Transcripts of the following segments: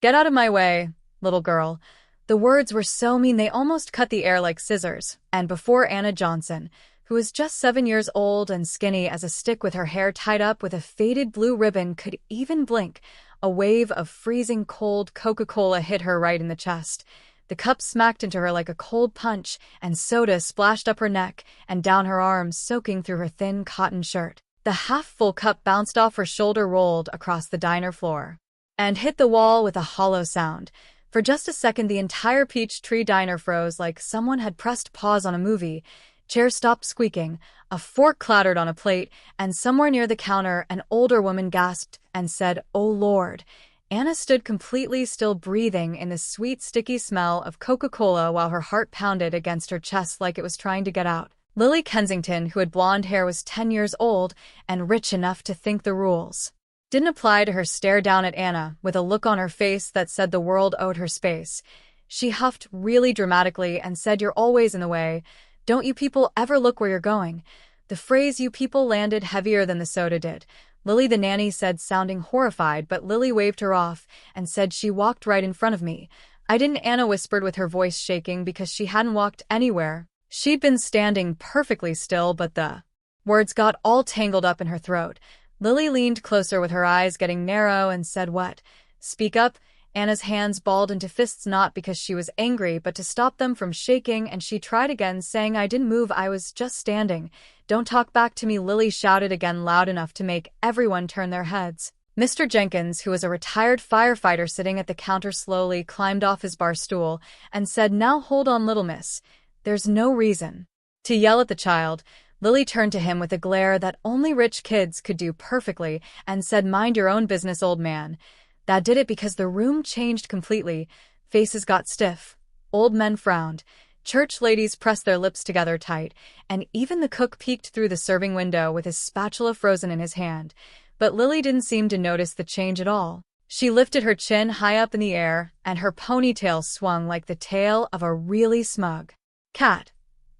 Get out of my way, little girl. The words were so mean they almost cut the air like scissors, and before Anna Johnson, who was just 7 years old and skinny as a stick with her hair tied up with a faded blue ribbon, could even blink, a wave of freezing cold Coca-Cola hit her right in the chest. The cup smacked into her like a cold punch, and soda splashed up her neck and down her arms, soaking through her thin cotton shirt. The half-full cup bounced off her shoulder, rolled across the diner floor, and hit the wall with a hollow sound. For just a second, the entire Peachtree Diner froze like someone had pressed pause on a movie. Chairs stopped squeaking, a fork clattered on a plate, and somewhere near the counter, an older woman gasped and said, "Oh Lord." Anna stood completely still, breathing in the sweet, sticky smell of Coca-Cola while her heart pounded against her chest like it was trying to get out. Lily Kensington, who had blonde hair, was 10 years old and rich enough to think the rules didn't apply to her, stared down at Anna with a look on her face that said the world owed her space. She huffed really dramatically and said, "You're always in the way. Don't you people ever look where you're going?" The phrase "you people" landed heavier than the soda did. Lily, the nanny, said, sounding horrified, but Lily waved her off and said, "She walked right in front of me." "I didn't," Anna whispered with her voice shaking because she hadn't walked anywhere. She'd been standing perfectly still, but the words got all tangled up in her throat. Lily leaned closer with her eyes getting narrow and said, "What? Speak up." Anna's hands balled into fists, not because she was angry, but to stop them from shaking, and she tried again, saying, "I didn't move, I was just standing." "Don't talk back to me," Lily shouted again, loud enough to make everyone turn their heads. Mr. Jenkins, who was a retired firefighter sitting at the counter, slowly climbed off his bar stool and said, "Now hold on, little miss. There's no reason to yell at the child." Lily turned to him with a glare that only rich kids could do perfectly and said, "Mind your own business, old man." That did it, because the room changed completely. Faces got stiff. Old men frowned. Church ladies pressed their lips together tight, and even the cook peeked through the serving window with his spatula frozen in his hand. But Lily didn't seem to notice the change at all. She lifted her chin high up in the air, and her ponytail swung like the tail of a really smug cat.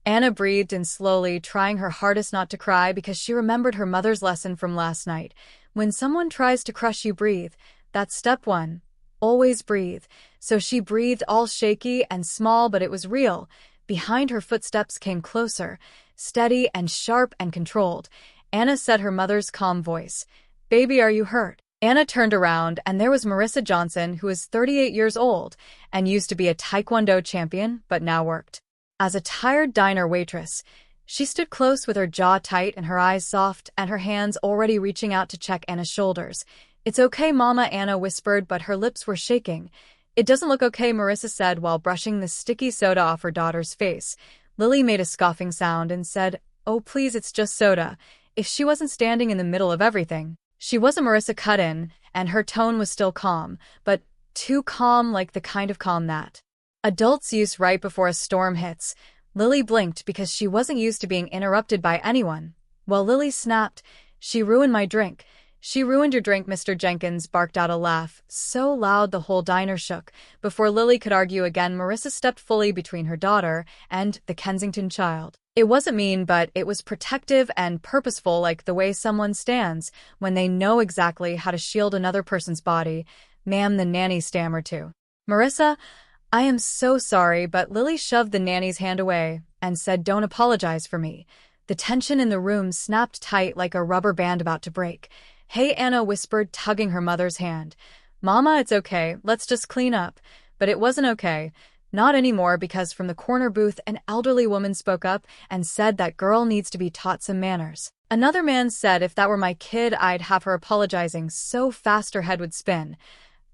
Anna breathed in slowly, trying her hardest not to cry, because she remembered her mother's lesson from last night. When someone tries to crush you, breathe. That's step one. Always breathe. So she breathed, all shaky and small, but it was real. Behind her, footsteps came closer, steady and sharp and controlled. Anna said, her mother's calm voice, "Baby, are you hurt?" Anna turned around, and there was Marissa Johnson, who was 38 years old and used to be a Taekwondo champion, but now worked as a tired diner waitress. She stood close with her jaw tight and her eyes soft and her hands already reaching out to check Anna's shoulders. "It's okay, Mama," Anna whispered, but her lips were shaking. "It doesn't look okay," Marissa said while brushing the sticky soda off her daughter's face. Lily made a scoffing sound and said, "Oh, please, it's just soda." If she wasn't standing in the middle of everything, she wasn't. Marissa cut in, and her tone was still calm, but too calm, like the kind of calm that adults use right before a storm hits. Lily blinked because she wasn't used to being interrupted by anyone. Well, Lily snapped, "She ruined my drink." "She ruined your drink," Mr. Jenkins barked out a laugh so loud the whole diner shook. Before Lily could argue again, Marissa stepped fully between her daughter and the Kensington child. It wasn't mean, but it was protective and purposeful, like the way someone stands when they know exactly how to shield another person's body. "Ma'am," the nanny stammered to Marissa, "I am so sorry," but Lily shoved the nanny's hand away and said, "Don't apologize for me." The tension in the room snapped tight like a rubber band about to break. "Hey," Anna whispered, tugging her mother's hand. "Mama, it's okay. Let's just clean up." But it wasn't okay. Not anymore, because from the corner booth an elderly woman spoke up and said, "That girl needs to be taught some manners." Another man said, "If that were my kid, I'd have her apologizing so fast her head would spin."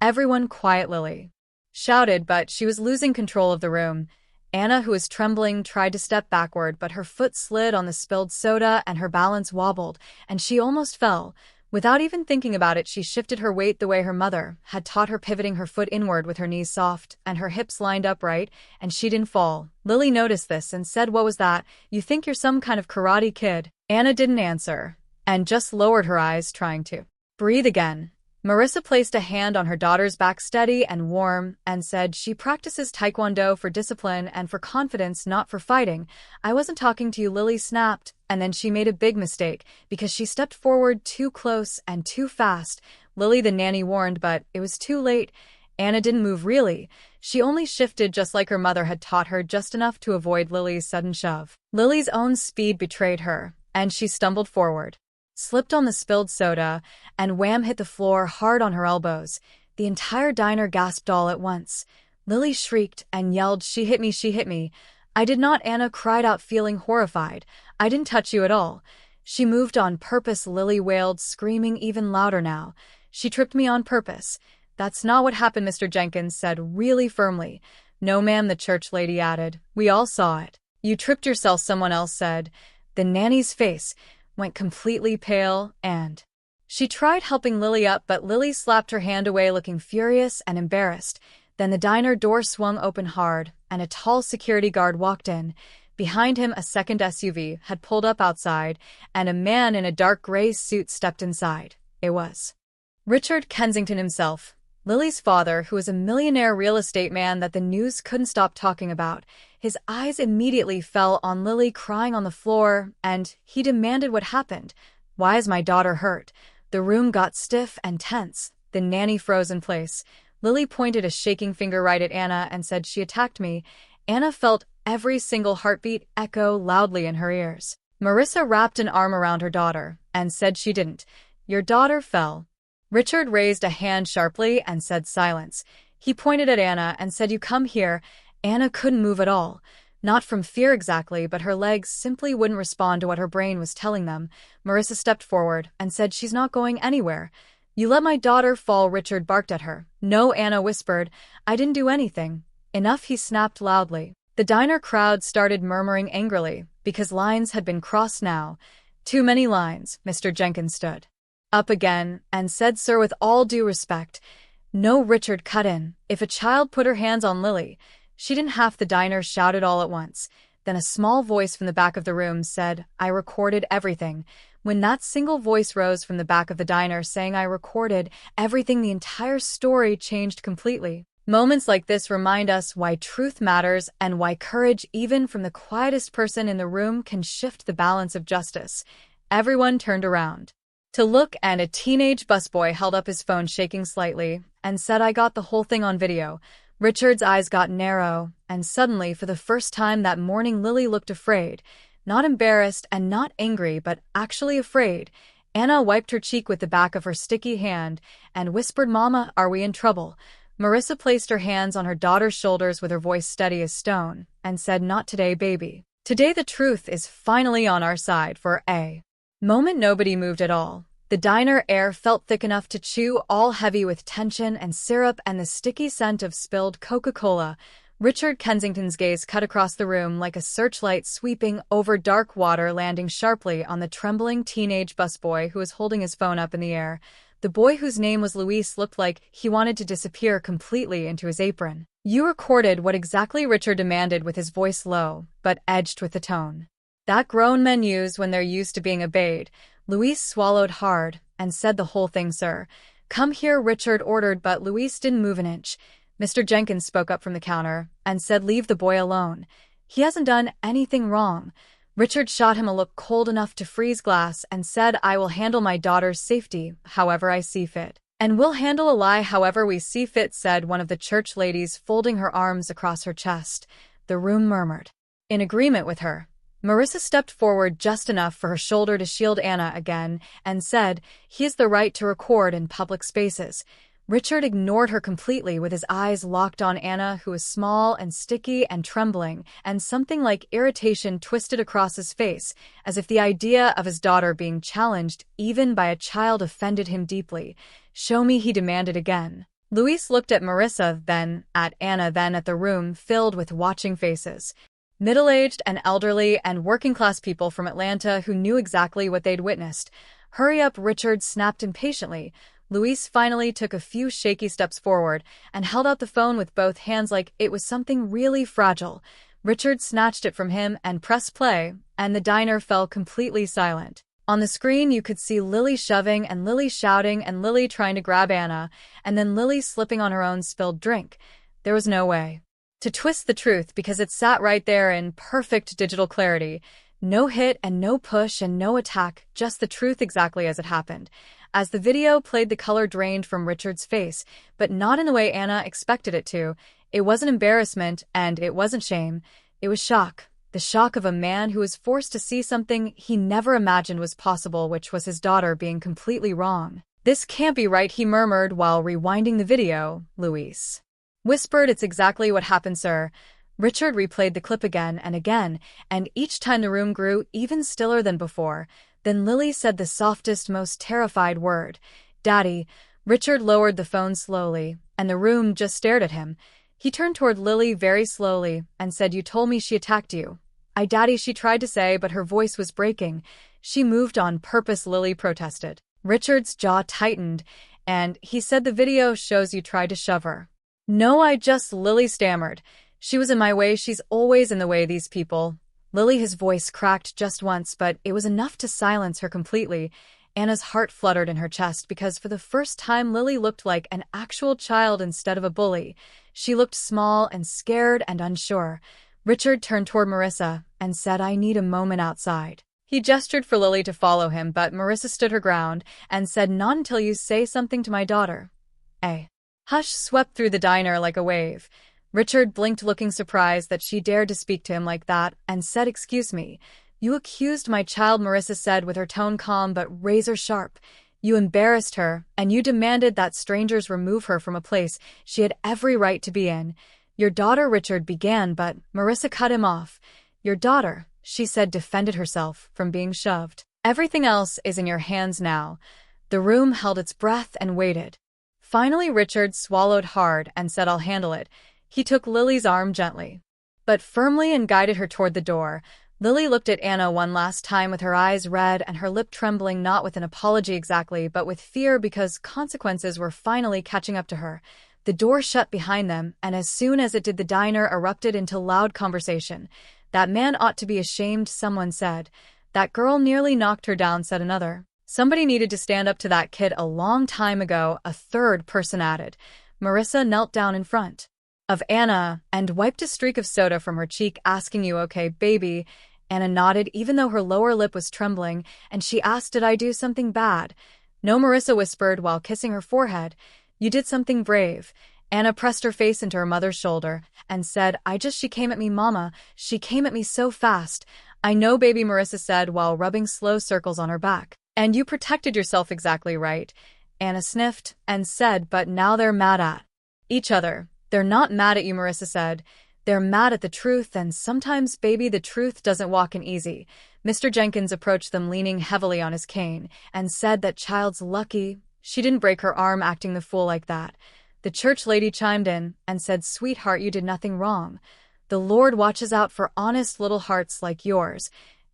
Everyone quiet, Lily shouted, but she was losing control of the room. Anna, who was trembling, tried to step backward, but her foot slid on the spilled soda and her balance wobbled, and she almost fell. Without even thinking about it, she shifted her weight the way her mother had taught her, pivoting her foot inward with her knees soft and her hips lined upright, and she didn't fall. Lily noticed this and said, "What was that? You think you're some kind of karate kid?" Anna didn't answer and just lowered her eyes, trying to breathe again. Marissa placed a hand on her daughter's back, steady and warm, and said, "She practices Taekwondo for discipline and for confidence, not for fighting." "I wasn't talking to you," Lily snapped, and then she made a big mistake because she stepped forward too close and too fast. Lily, the nanny, warned, but it was too late. Anna didn't move really. She only shifted just like her mother had taught her, just enough to avoid Lily's sudden shove. Lily's own speed betrayed her, and she stumbled forward, slipped on the spilled soda, and wham, hit the floor hard on her elbows. The entire diner gasped all at once. Lily shrieked and yelled, "She hit me, she hit me." "I did not," Anna cried out, feeling horrified. "I didn't touch you at all." "She moved on purpose," Lily wailed, screaming even louder now. "She tripped me on purpose." "That's not what happened," Mr. Jenkins said really firmly. "No, ma'am," the church lady added. "We all saw it." "You tripped yourself," someone else said. The nanny's face went completely pale, and she tried helping Lily up, but Lily slapped her hand away, looking furious and embarrassed. Then the diner door swung open hard, and a tall security guard walked in. Behind him, a second SUV had pulled up outside, and a man in a dark gray suit stepped inside. It was Richard Kensington himself, Lily's father, who was a millionaire real estate man that the news couldn't stop talking about. His eyes immediately fell on Lily crying on the floor, and he demanded what happened. "Why is my daughter hurt?" The room got stiff and tense. The nanny froze in place. Lily pointed a shaking finger right at Anna and said, "She attacked me." Anna felt every single heartbeat echo loudly in her ears. Marissa wrapped an arm around her daughter and said, "She didn't. Your daughter fell." Richard raised a hand sharply and said, "Silence." He pointed at Anna and said, "You come here." Anna couldn't move at all. Not from fear exactly, but her legs simply wouldn't respond to what her brain was telling them. Marissa stepped forward and said, "She's not going anywhere." "You let my daughter fall," Richard barked at her. "No," Anna whispered. "I didn't do anything." "Enough," he snapped loudly. The diner crowd started murmuring angrily, because lines had been crossed now. "Too many lines." Mr. Jenkins stood up again and said, "Sir, with all due respect." "No," Richard cut in. "If a child put her hands on Lily, she didn't." Half the diner shouted all at once. Then a small voice from the back of the room said, "I recorded everything." When that single voice rose from the back of the diner saying, "I recorded everything," the entire story changed completely. Moments like this remind us why truth matters and why courage, even from the quietest person in the room, can shift the balance of justice. Everyone turned around to look, and a teenage busboy held up his phone, shaking slightly, and said, "I got the whole thing on video." Richard's eyes got narrow, and suddenly, for the first time that morning, Lily looked afraid. Not embarrassed and not angry, but actually afraid. Anna wiped her cheek with the back of her sticky hand and whispered, "Mama, are we in trouble?" Marissa placed her hands on her daughter's shoulders with her voice steady as stone and said, "Not today, baby. Today the truth is finally on our side." For a moment nobody moved at all. The diner air felt thick enough to chew, all heavy with tension and syrup and the sticky scent of spilled Coca-Cola. Richard Kensington's gaze cut across the room like a searchlight sweeping over dark water, landing sharply on the trembling teenage busboy who was holding his phone up in the air. The boy, whose name was Luis, looked like he wanted to disappear completely into his apron. "You recorded what exactly?" Richard demanded, with his voice low, but edged with the tone that grown men use when they're used to being obeyed. Luis swallowed hard and said, "The whole thing, sir." "Come here," Richard ordered, but Luis didn't move an inch. Mr. Jenkins spoke up from the counter and said, "Leave the boy alone. He hasn't done anything wrong." Richard shot him a look cold enough to freeze glass and said, "I will handle my daughter's safety however I see fit." "And we'll handle a lie however we see fit," said one of the church ladies, folding her arms across her chest. The room murmured in agreement with her. Marissa stepped forward just enough for her shoulder to shield Anna again and said, "He has the right to record in public spaces." Richard ignored her completely, with his eyes locked on Anna, who was small and sticky and trembling, and something like irritation twisted across his face, as if the idea of his daughter being challenged, even by a child, offended him deeply. "Show me," he demanded again. Luis looked at Marissa, then at Anna, then at the room filled with watching faces. Middle-aged and elderly and working-class people from Atlanta who knew exactly what they'd witnessed. "Hurry up," Richard snapped impatiently. Luis finally took a few shaky steps forward and held out the phone with both hands like it was something really fragile. Richard snatched it from him and pressed play, and the diner fell completely silent. On the screen you could see Lily shoving and Lily shouting and Lily trying to grab Anna, and then Lily slipping on her own spilled drink. There was no way to twist the truth because it sat right there in perfect digital clarity. No hit and no push and no attack, just the truth exactly as it happened. As the video played, the color drained from Richard's face, but not in the way Anna expected it to. It wasn't embarrassment, and it wasn't shame. It was shock. The shock of a man who was forced to see something he never imagined was possible, which was his daughter being completely wrong. "This can't be right," he murmured while rewinding the video. Luis whispered, "It's exactly what happened, sir." Richard replayed the clip again, and each time the room grew even stiller than before. Then Lily said the softest, most terrified word, "Daddy." Richard lowered the phone slowly, and the room just stared at him. He turned toward Lily very slowly and said, "You told me she attacked you." Daddy," she tried to say, but her voice was breaking. "She moved on purpose," Lily protested. Richard's jaw tightened, and he said, "The video shows you tried to shove her." "No, Lily stammered. "She was in my way. She's always in the way, these people." Lily, his voice cracked just once, but it was enough to silence her completely. Anna's heart fluttered in her chest because for the first time Lily looked like an actual child instead of a bully. She looked small and scared and unsure. Richard turned toward Marissa and said, "I need a moment outside." He gestured for Lily to follow him, but Marissa stood her ground and said, "Not until you say something to my daughter." A hush swept through the diner like a wave. Richard blinked, looking surprised that she dared to speak to him like that, and said, "Excuse me. You accused my child," Marissa said with her tone calm but razor sharp. "You embarrassed her, and you demanded that strangers remove her from a place she had every right to be in." "Your daughter," Richard began, but Marissa cut him off. "Your daughter," she said, defended herself from being shoved. "Everything else is in your hands now." The room held its breath and waited. Finally, Richard swallowed hard and said, "I'll handle it." He took Lily's arm gently, but firmly, and guided her toward the door. Lily looked at Anna one last time with her eyes red and her lip trembling, not with an apology exactly, but with fear because consequences were finally catching up to her. The door shut behind them, and as soon as it did, the diner erupted into loud conversation. "That man ought to be ashamed," someone said. "That girl nearly knocked her down," said another. "Somebody needed to stand up to that kid a long time ago," a third person added. Marissa knelt down in front of Anna and wiped a streak of soda from her cheek, asking, "You okay, baby?" Anna nodded, even though her lower lip was trembling, and she asked, "Did I do something bad?" "No," Marissa whispered while kissing her forehead. "You did something brave." Anna pressed her face into her mother's shoulder and said, She came at me, Mama. She came at me so fast." "I know, baby," Marissa said while rubbing slow circles on her back. "And you protected yourself exactly right." Anna sniffed and said, "But now they're mad at each other." "They're not mad at you," Marissa said. "They're mad at the truth, and sometimes, baby, the truth doesn't walk in easy." Mr. Jenkins approached them, leaning heavily on his cane, and said, "That child's lucky she didn't break her arm acting the fool like that." The church lady chimed in and said, "Sweetheart, you did nothing wrong. The Lord watches out for honest little hearts like yours."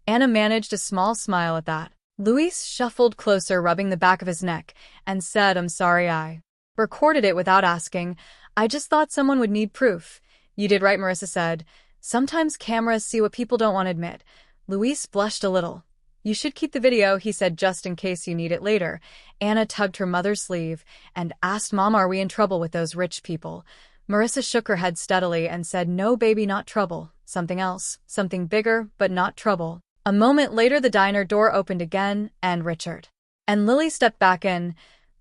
Anna managed a small smile at that. Luis shuffled closer, rubbing the back of his neck, and said, "I'm sorry I recorded it without asking. I just thought someone would need proof." "You did right," Marissa said. "Sometimes cameras see what people don't want to admit." Luis blushed a little. "You should keep the video," he said, "just in case you need it later." Anna tugged her mother's sleeve and asked, "Mom, are we in trouble with those rich people?" Marissa shook her head steadily and said, "No, baby, not trouble. Something else. Something bigger, but not trouble." A moment later, the diner door opened again, and Richard and Lily stepped back in.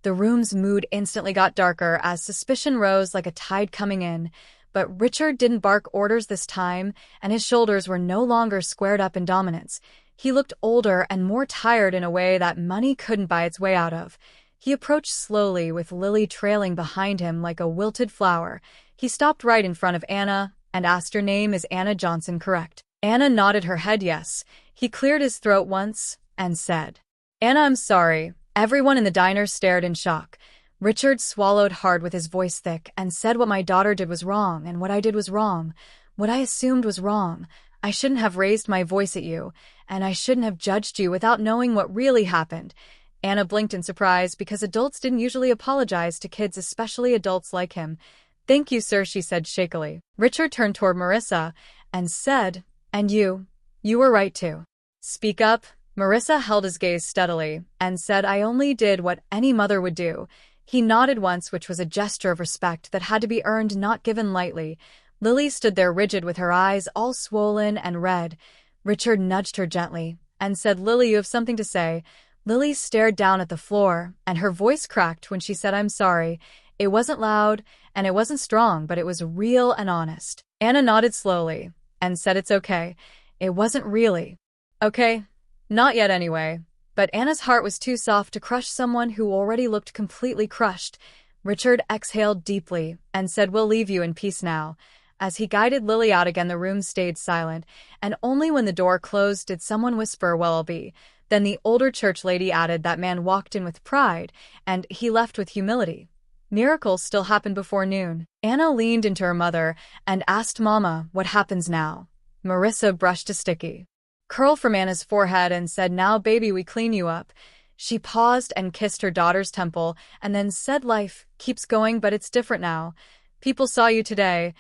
The room's mood instantly got darker as suspicion rose like a tide coming in. But Richard didn't bark orders this time, and his shoulders were no longer squared up in dominance. He looked older and more tired in a way that money couldn't buy its way out of. He approached slowly, with Lily trailing behind him like a wilted flower. He stopped right in front of Anna and asked, "Your name is Anna Johnson, correct?" Anna nodded her head yes. He cleared his throat once and said, "Anna, I'm sorry." Everyone in the diner stared in shock. Richard swallowed hard with his voice thick and said, "What my daughter did was wrong, and what I did was wrong. What I assumed was wrong. I shouldn't have raised my voice at you, and I shouldn't have judged you without knowing what really happened." Anna blinked in surprise because adults didn't usually apologize to kids, especially adults like him. "Thank you, sir," she said shakily. Richard turned toward Marissa and said, "And you were right to speak up." Marissa held his gaze steadily and said, "I only did what any mother would do." He nodded once, which was a gesture of respect that had to be earned, not given lightly. Lily stood there rigid with her eyes all swollen and red. Richard nudged her gently and said, "Lily, you have something to say." Lily stared down at the floor, and her voice cracked when she said, "I'm sorry." It wasn't loud, and it wasn't strong, but it was real and honest. Anna nodded slowly and said, "It's okay." It wasn't really. Okay, not yet anyway. But Anna's heart was too soft to crush someone who already looked completely crushed. Richard exhaled deeply and said, "We'll leave you in peace now." As he guided Lily out again, the room stayed silent, and only when the door closed did someone whisper, "Well, I'll be." Then the older church lady added, "That man walked in with pride, and he left with humility." Miracles still happened before noon. Anna leaned into her mother and asked, "Mama, what happens now?" Marissa brushed a sticky curl from Anna's forehead and said, "Now, baby, we clean you up." She paused and kissed her daughter's temple and then said, "Life keeps going, but it's different now. People saw you today."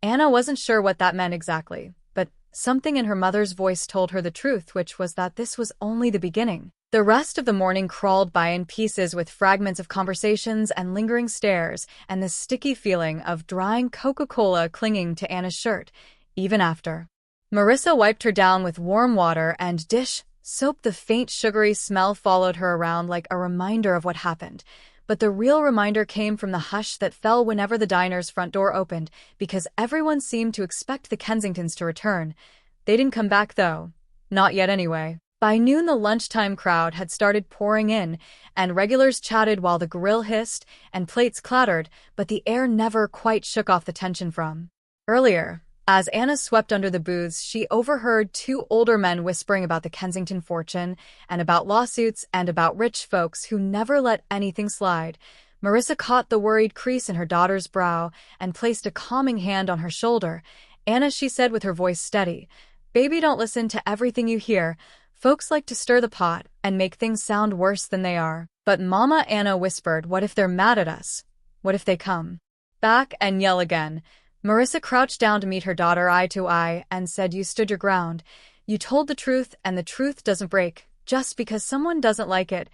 Anna wasn't sure what that meant exactly, but something in her mother's voice told her the truth, which was that this was only the beginning. The rest of the morning crawled by in pieces with fragments of conversations and lingering stares and the sticky feeling of drying Coca-Cola clinging to Anna's shirt, even after Marissa wiped her down with warm water and dish soap. The faint sugary smell followed her around like a reminder of what happened. But the real reminder came from the hush that fell whenever the diner's front door opened, because everyone seemed to expect the Kensingtons to return. They didn't come back, though. Not yet, anyway. By noon, the lunchtime crowd had started pouring in, and regulars chatted while the grill hissed and plates clattered, but the air never quite shook off the tension from earlier. As Anna swept under the booths, she overheard two older men whispering about the Kensington fortune and about lawsuits and about rich folks who never let anything slide. Marissa caught the worried crease in her daughter's brow and placed a calming hand on her shoulder. "Anna," she said with her voice steady, "baby, don't listen to everything you hear. Folks like to stir the pot and make things sound worse than they are." "But Mama," Anna whispered, "what if they're mad at us? What if they come back and yell again?" Marissa crouched down to meet her daughter eye to eye and said, "You stood your ground. You told the truth, and the truth doesn't break just because someone doesn't like it."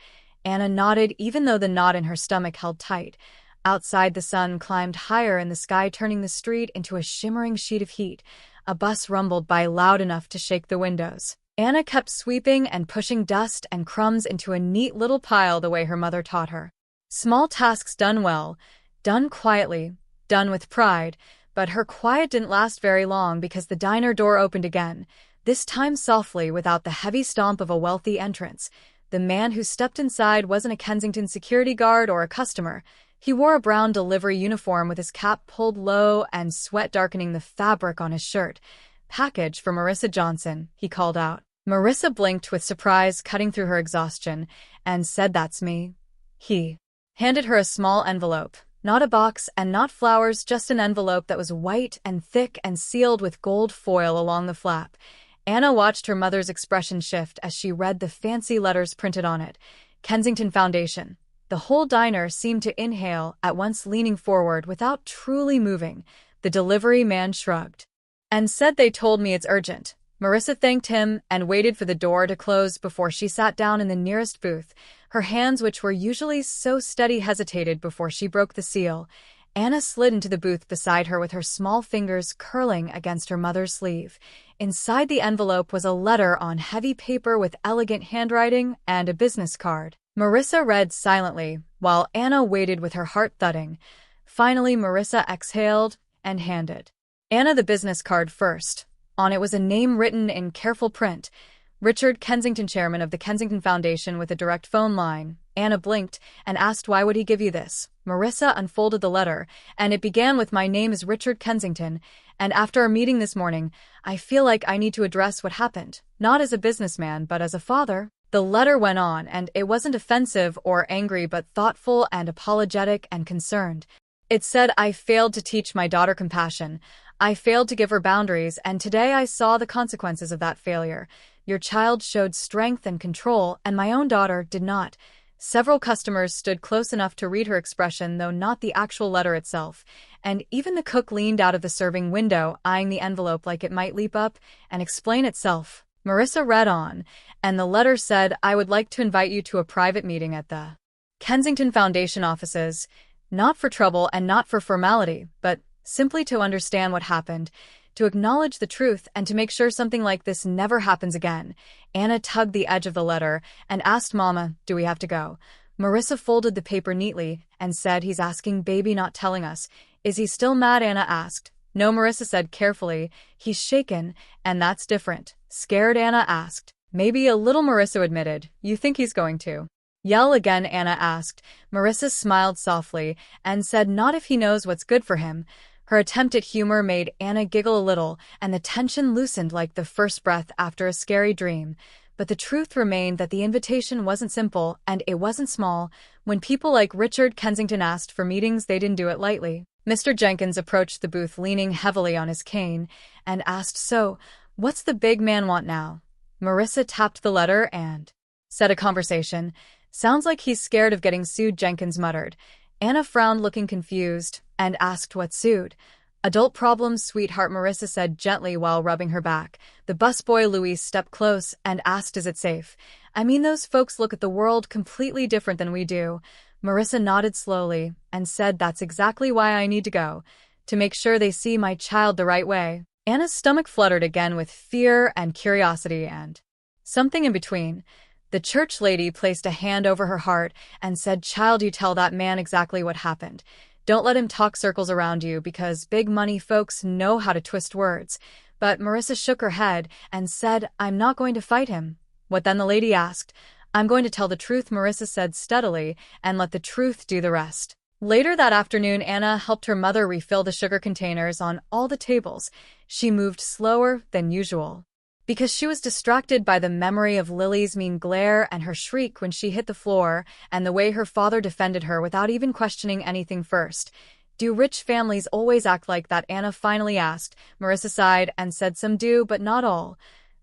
Anna nodded, even though the knot in her stomach held tight. Outside, the sun climbed higher in the sky, turning the street into a shimmering sheet of heat. A bus rumbled by loud enough to shake the windows. Anna kept sweeping and pushing dust and crumbs into a neat little pile the way her mother taught her. Small tasks done well, done quietly, done with pride. But her quiet didn't last very long, because the diner door opened again, this time softly without the heavy stomp of a wealthy entrance. The man who stepped inside wasn't a Kensington security guard or a customer. He wore a brown delivery uniform with his cap pulled low and sweat darkening the fabric on his shirt. "Package for Marissa Johnson," he called out. Marissa blinked with surprise cutting through her exhaustion and said, "That's me." He handed her a small envelope. Not a box and not flowers, just an envelope that was white and thick and sealed with gold foil along the flap. Anna watched her mother's expression shift as she read the fancy letters printed on it. Kensington Foundation. The whole diner seemed to inhale, at once leaning forward without truly moving. The delivery man shrugged and said, "They told me it's urgent." Marissa thanked him and waited for the door to close before she sat down in the nearest booth. Her hands, which were usually so steady, hesitated before she broke the seal. Anna slid into the booth beside her with her small fingers curling against her mother's sleeve. Inside the envelope was a letter on heavy paper with elegant handwriting and a business card. Marissa read silently, while Anna waited with her heart thudding. Finally, Marissa exhaled and handed Anna the business card first. On it was a name written in careful print. Richard Kensington, chairman of the Kensington Foundation, with a direct phone line. Anna blinked and asked, "Why would he give you this?" Marissa unfolded the letter, and it began with, "My name is Richard Kensington, and after our meeting this morning, I feel like I need to address what happened, not as a businessman, but as a father." The letter went on, and it wasn't offensive or angry, but thoughtful and apologetic and concerned. It said, "I failed to teach my daughter compassion. I failed to give her boundaries, and today I saw the consequences of that failure. Your child showed strength and control, and my own daughter did not." Several customers stood close enough to read her expression, though not the actual letter itself, and even the cook leaned out of the serving window, eyeing the envelope like it might leap up and explain itself. Marissa read on, and the letter said, "I would like to invite you to a private meeting at the Kensington Foundation offices, not for trouble and not for formality, but simply to understand what happened. to acknowledge the truth and to make sure something like this never happens again. Anna tugged the edge of the letter and asked Mama, "Do we have to go?" Marissa folded the paper neatly and said, "He's asking baby, not telling us." "Is he still mad?" Anna asked. "No," Marissa said carefully. "He's shaken, and that's different." Scared? Anna asked. "Maybe a little," Marissa admitted. "You think he's going to yell again?" Anna asked. Marissa smiled softly and said, "Not if he knows what's good for him." Her attempt at humor made Anna giggle a little, and the tension loosened like the first breath after a scary dream. But the truth remained that the invitation wasn't simple, and it wasn't small. When people like Richard Kensington asked for meetings, they didn't do it lightly. Mr. Jenkins approached the booth leaning heavily on his cane and asked, "So, what's the big man want now?" Marissa tapped the letter and said, "A conversation." "Sounds like he's scared of getting sued," Jenkins muttered. Anna frowned, looking confused, and asked, "What sued?" "Adult problems, sweetheart," Marissa said gently while rubbing her back. The busboy Louis stepped close and asked, "Is it safe?" "I mean, those folks look at the world completely different than we do." Marissa nodded slowly and said, "That's exactly why I need to go, to make sure they see my child the right way." Anna's stomach fluttered again with fear and curiosity and something in between. The church lady placed a hand over her heart and said, "Child, you tell that man exactly what happened. Don't let him talk circles around you, because big money folks know how to twist words." But Marissa shook her head and said, "I'm not going to fight him." "What then?" the lady asked. "I'm going to tell the truth," Marissa said steadily, "and let the truth do the rest." Later that afternoon, Anna helped her mother refill the sugar containers on all the tables. She moved slower than usual, because she was distracted by the memory of Lily's mean glare and her shriek when she hit the floor, and the way her father defended her without even questioning anything first. "Do rich families always act like that?" Anna finally asked. Marissa sighed and said, "Some do, but not all.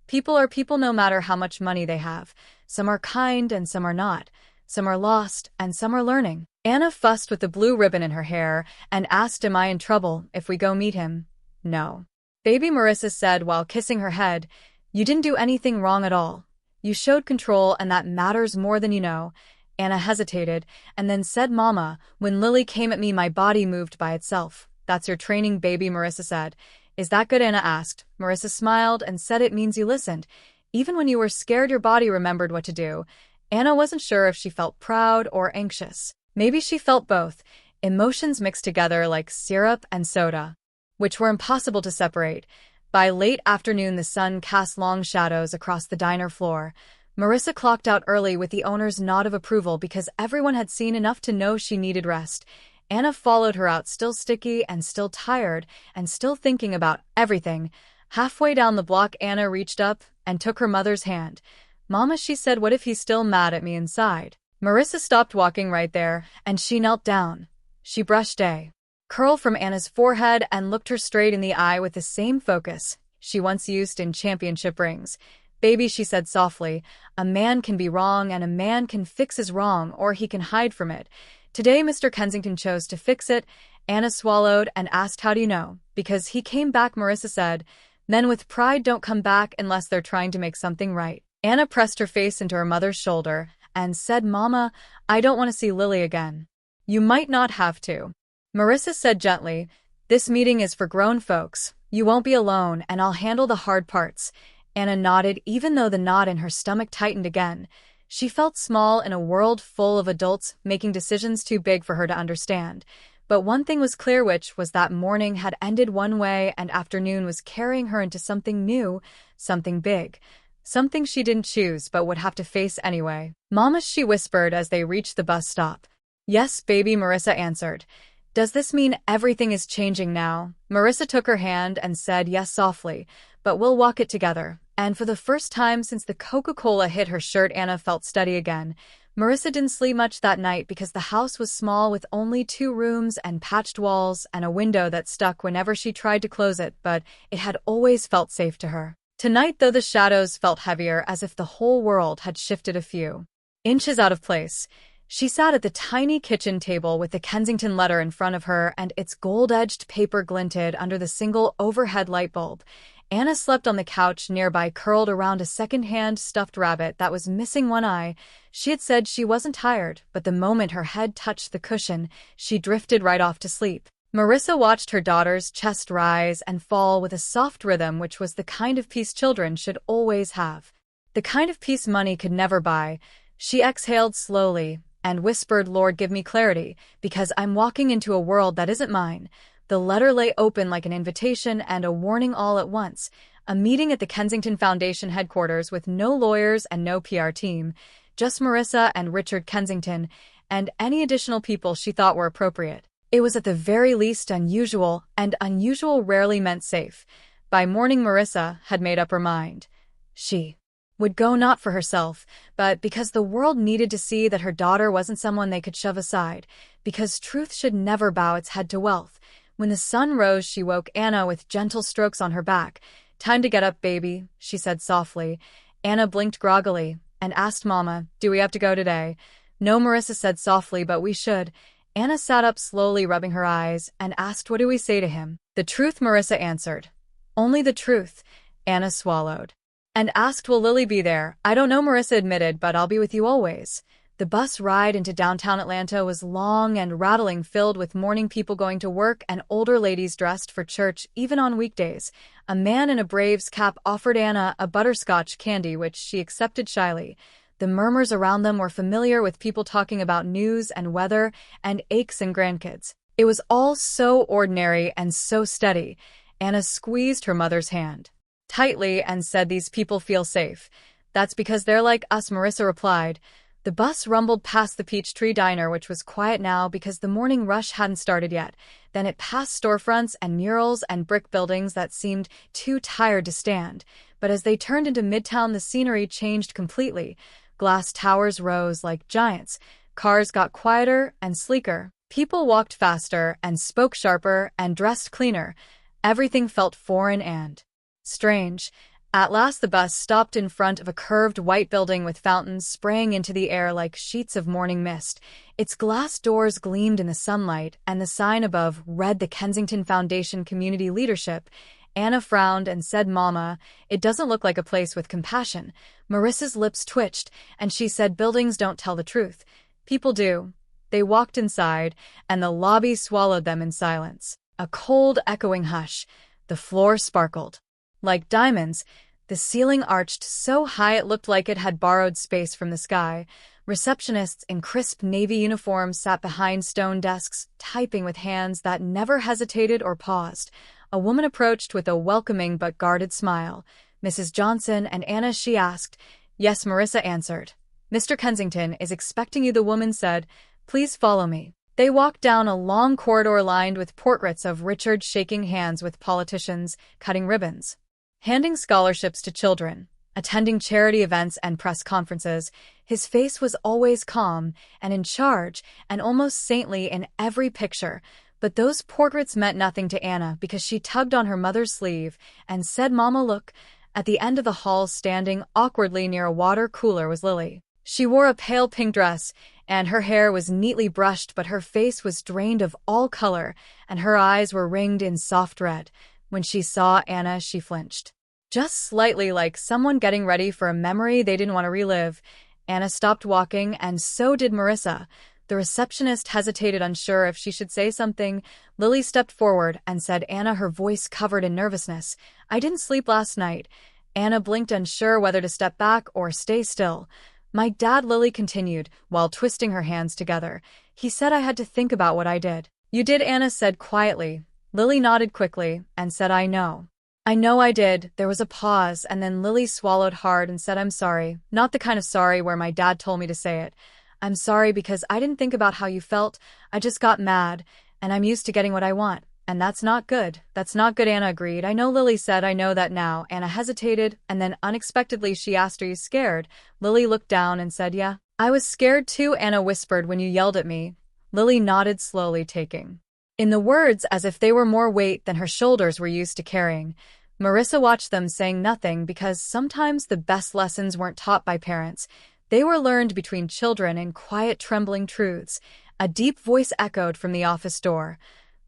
People are people no matter how much money they have. Some are kind and some are not. Some are lost and some are learning." Anna fussed with the blue ribbon in her hair and asked, "Am I in trouble if we go meet him?" "No, baby," Marissa said while kissing her head. "You didn't do anything wrong at all. You showed control, and that matters more than you know." Anna hesitated and then said, "Mama, when Lily came at me, my body moved by itself." "That's your training, baby," Marissa said. "Is that good?" Anna asked. Marissa smiled and said, "It means you listened. Even when you were scared, your body remembered what to do." Anna wasn't sure if she felt proud or anxious. Maybe she felt both, emotions mixed together like syrup and soda, which were impossible to separate. By late afternoon, the sun cast long shadows across the diner floor. Marissa clocked out early with the owner's nod of approval because everyone had seen enough to know she needed rest. Anna followed her out, still sticky and still tired and still thinking about everything. Halfway down the block, Anna reached up and took her mother's hand. "Mama," she said, "what if he's still mad at me inside?" Marissa stopped walking right there, and she knelt down. She brushed a curl from Anna's forehead and looked her straight in the eye with the same focus she once used in championship rings. "Baby," she said softly, "a man can be wrong, and a man can fix his wrong, or he can hide from it. Today Mr. Kensington chose to fix it." Anna swallowed and asked, "How do you know?" "Because he came back," Marissa said. "Men with pride don't come back unless they're trying to make something right." Anna pressed her face into her mother's shoulder and said, "Mama, I don't want to see Lily again." "You might not have to," Marissa said gently. "This meeting is for grown folks. You won't be alone, and I'll handle the hard parts." Anna nodded, even though the knot in her stomach tightened again. She felt small in a world full of adults making decisions too big for her to understand. But one thing was clear, which was that morning had ended one way and afternoon was carrying her into something new, something big. Something she didn't choose but would have to face anyway. "Mama," she whispered as they reached the bus stop. "Yes, baby," Marissa answered. "Does this mean everything is changing now?" Marissa took her hand and said yes softly, "But we'll walk it together." And for the first time since the Coca-Cola hit her shirt, Anna felt steady again. Marissa didn't sleep much that night because the house was small with only 2 rooms and patched walls and a window that stuck whenever she tried to close it, but it had always felt safe to her. Tonight, though, the shadows felt heavier, as if the whole world had shifted a few inches out of place. She sat at the tiny kitchen table with the Kensington letter in front of her, and its gold-edged paper glinted under the single overhead light bulb. Anna slept on the couch nearby, curled around a second-hand stuffed rabbit that was missing one eye. She had said she wasn't tired, but the moment her head touched the cushion, she drifted right off to sleep. Marissa watched her daughter's chest rise and fall with a soft rhythm which was the kind of peace children should always have. The kind of peace money could never buy. She exhaled slowly and whispered, "Lord, give me clarity, because I'm walking into a world that isn't mine." The letter lay open like an invitation and a warning all at once. A meeting at the Kensington Foundation headquarters with no lawyers and no PR team, just Marissa and Richard Kensington, and any additional people she thought were appropriate. It was at the very least unusual, and unusual rarely meant safe. By morning, Marissa had made up her mind. She would go not for herself, but because the world needed to see that her daughter wasn't someone they could shove aside, because truth should never bow its head to wealth. When the sun rose, she woke Anna with gentle strokes on her back. "Time to get up, baby," she said softly. Anna blinked groggily and asked Mama, "Do we have to go today?" "No," Marissa said softly, "but we should." Anna sat up slowly, rubbing her eyes, and asked, "What do we say to him?" "The truth," Marissa answered. "Only the truth." Anna swallowed. "And asked, will Lily be there?" "I don't know," Marissa admitted, "but I'll be with you always." The bus ride into downtown Atlanta was long and rattling, filled with morning people going to work and older ladies dressed for church, even on weekdays. A man in a Braves cap offered Anna a butterscotch candy, which she accepted shyly. The murmurs around them were familiar, with people talking about news and weather and aches and grandkids. It was all so ordinary and so steady. Anna squeezed her mother's hand tightly and said, "These people feel safe." "That's because they're like us," Marissa replied. The bus rumbled past the Peachtree Diner, which was quiet now because the morning rush hadn't started yet. Then it passed storefronts and murals and brick buildings that seemed too tired to stand. But as they turned into Midtown, the scenery changed completely. Glass towers rose like giants. Cars got quieter and sleeker. People walked faster and spoke sharper and dressed cleaner. Everything felt foreign and strange. At last the bus stopped in front of a curved white building with fountains spraying into the air like sheets of morning mist. Its glass doors gleamed in the sunlight, and the sign above read the Kensington Foundation Community Leadership. Anna frowned and said, "Mama, it doesn't look like a place with compassion." Marissa's lips twitched, and she said, "Buildings don't tell the truth. People do." They walked inside, and the lobby swallowed them in silence. A cold, echoing hush. The floor sparkled like diamonds. The ceiling arched so high it looked like it had borrowed space from the sky. Receptionists in crisp navy uniforms sat behind stone desks, typing with hands that never hesitated or paused. A woman approached with a welcoming but guarded smile. "Mrs. Johnson and Anna?" she asked. "Yes," Marissa answered. "Mr. Kensington is expecting you," the woman said. "Please follow me." They walked down a long corridor lined with portraits of Richard shaking hands with politicians, cutting ribbons, handing scholarships to children, attending charity events and press conferences. His face was always calm and in charge and almost saintly in every picture. But those portraits meant nothing to Anna because she tugged on her mother's sleeve and said, "Mama, look." At the end of the hall, standing awkwardly near a water cooler, was Lily. She wore a pale pink dress, and her hair was neatly brushed, but her face was drained of all color, and her eyes were ringed in soft red. When she saw Anna, she flinched, just slightly, like someone getting ready for a memory they didn't want to relive. Anna stopped walking, and so did Marissa. The receptionist hesitated, unsure if she should say something. Lily stepped forward and said, "Anna," her voice covered in nervousness, "I didn't sleep last night." Anna blinked, unsure whether to step back or stay still. "My dad," Lily continued, while twisting her hands together. "He said I had to think about what I did." "You did?" Anna said quietly. Lily nodded quickly and said, "I know. I know I did." There was a pause, and then Lily swallowed hard and said, "I'm sorry. Not the kind of sorry where my dad told me to say it. I'm sorry because I didn't think about how you felt. I just got mad, and I'm used to getting what I want. And that's not good." "That's not good," Anna agreed. "I know," Lily said. "I know that now." Anna hesitated, and then unexpectedly she asked, "Are you scared?" Lily looked down and said, "Yeah. I was scared too," Anna whispered, "when you yelled at me." Lily nodded slowly, taking in the words as if they were more weight than her shoulders were used to carrying. Marissa watched them, saying nothing, because sometimes the best lessons weren't taught by parents. They were learned between children in quiet, trembling truths. A deep voice echoed from the office door.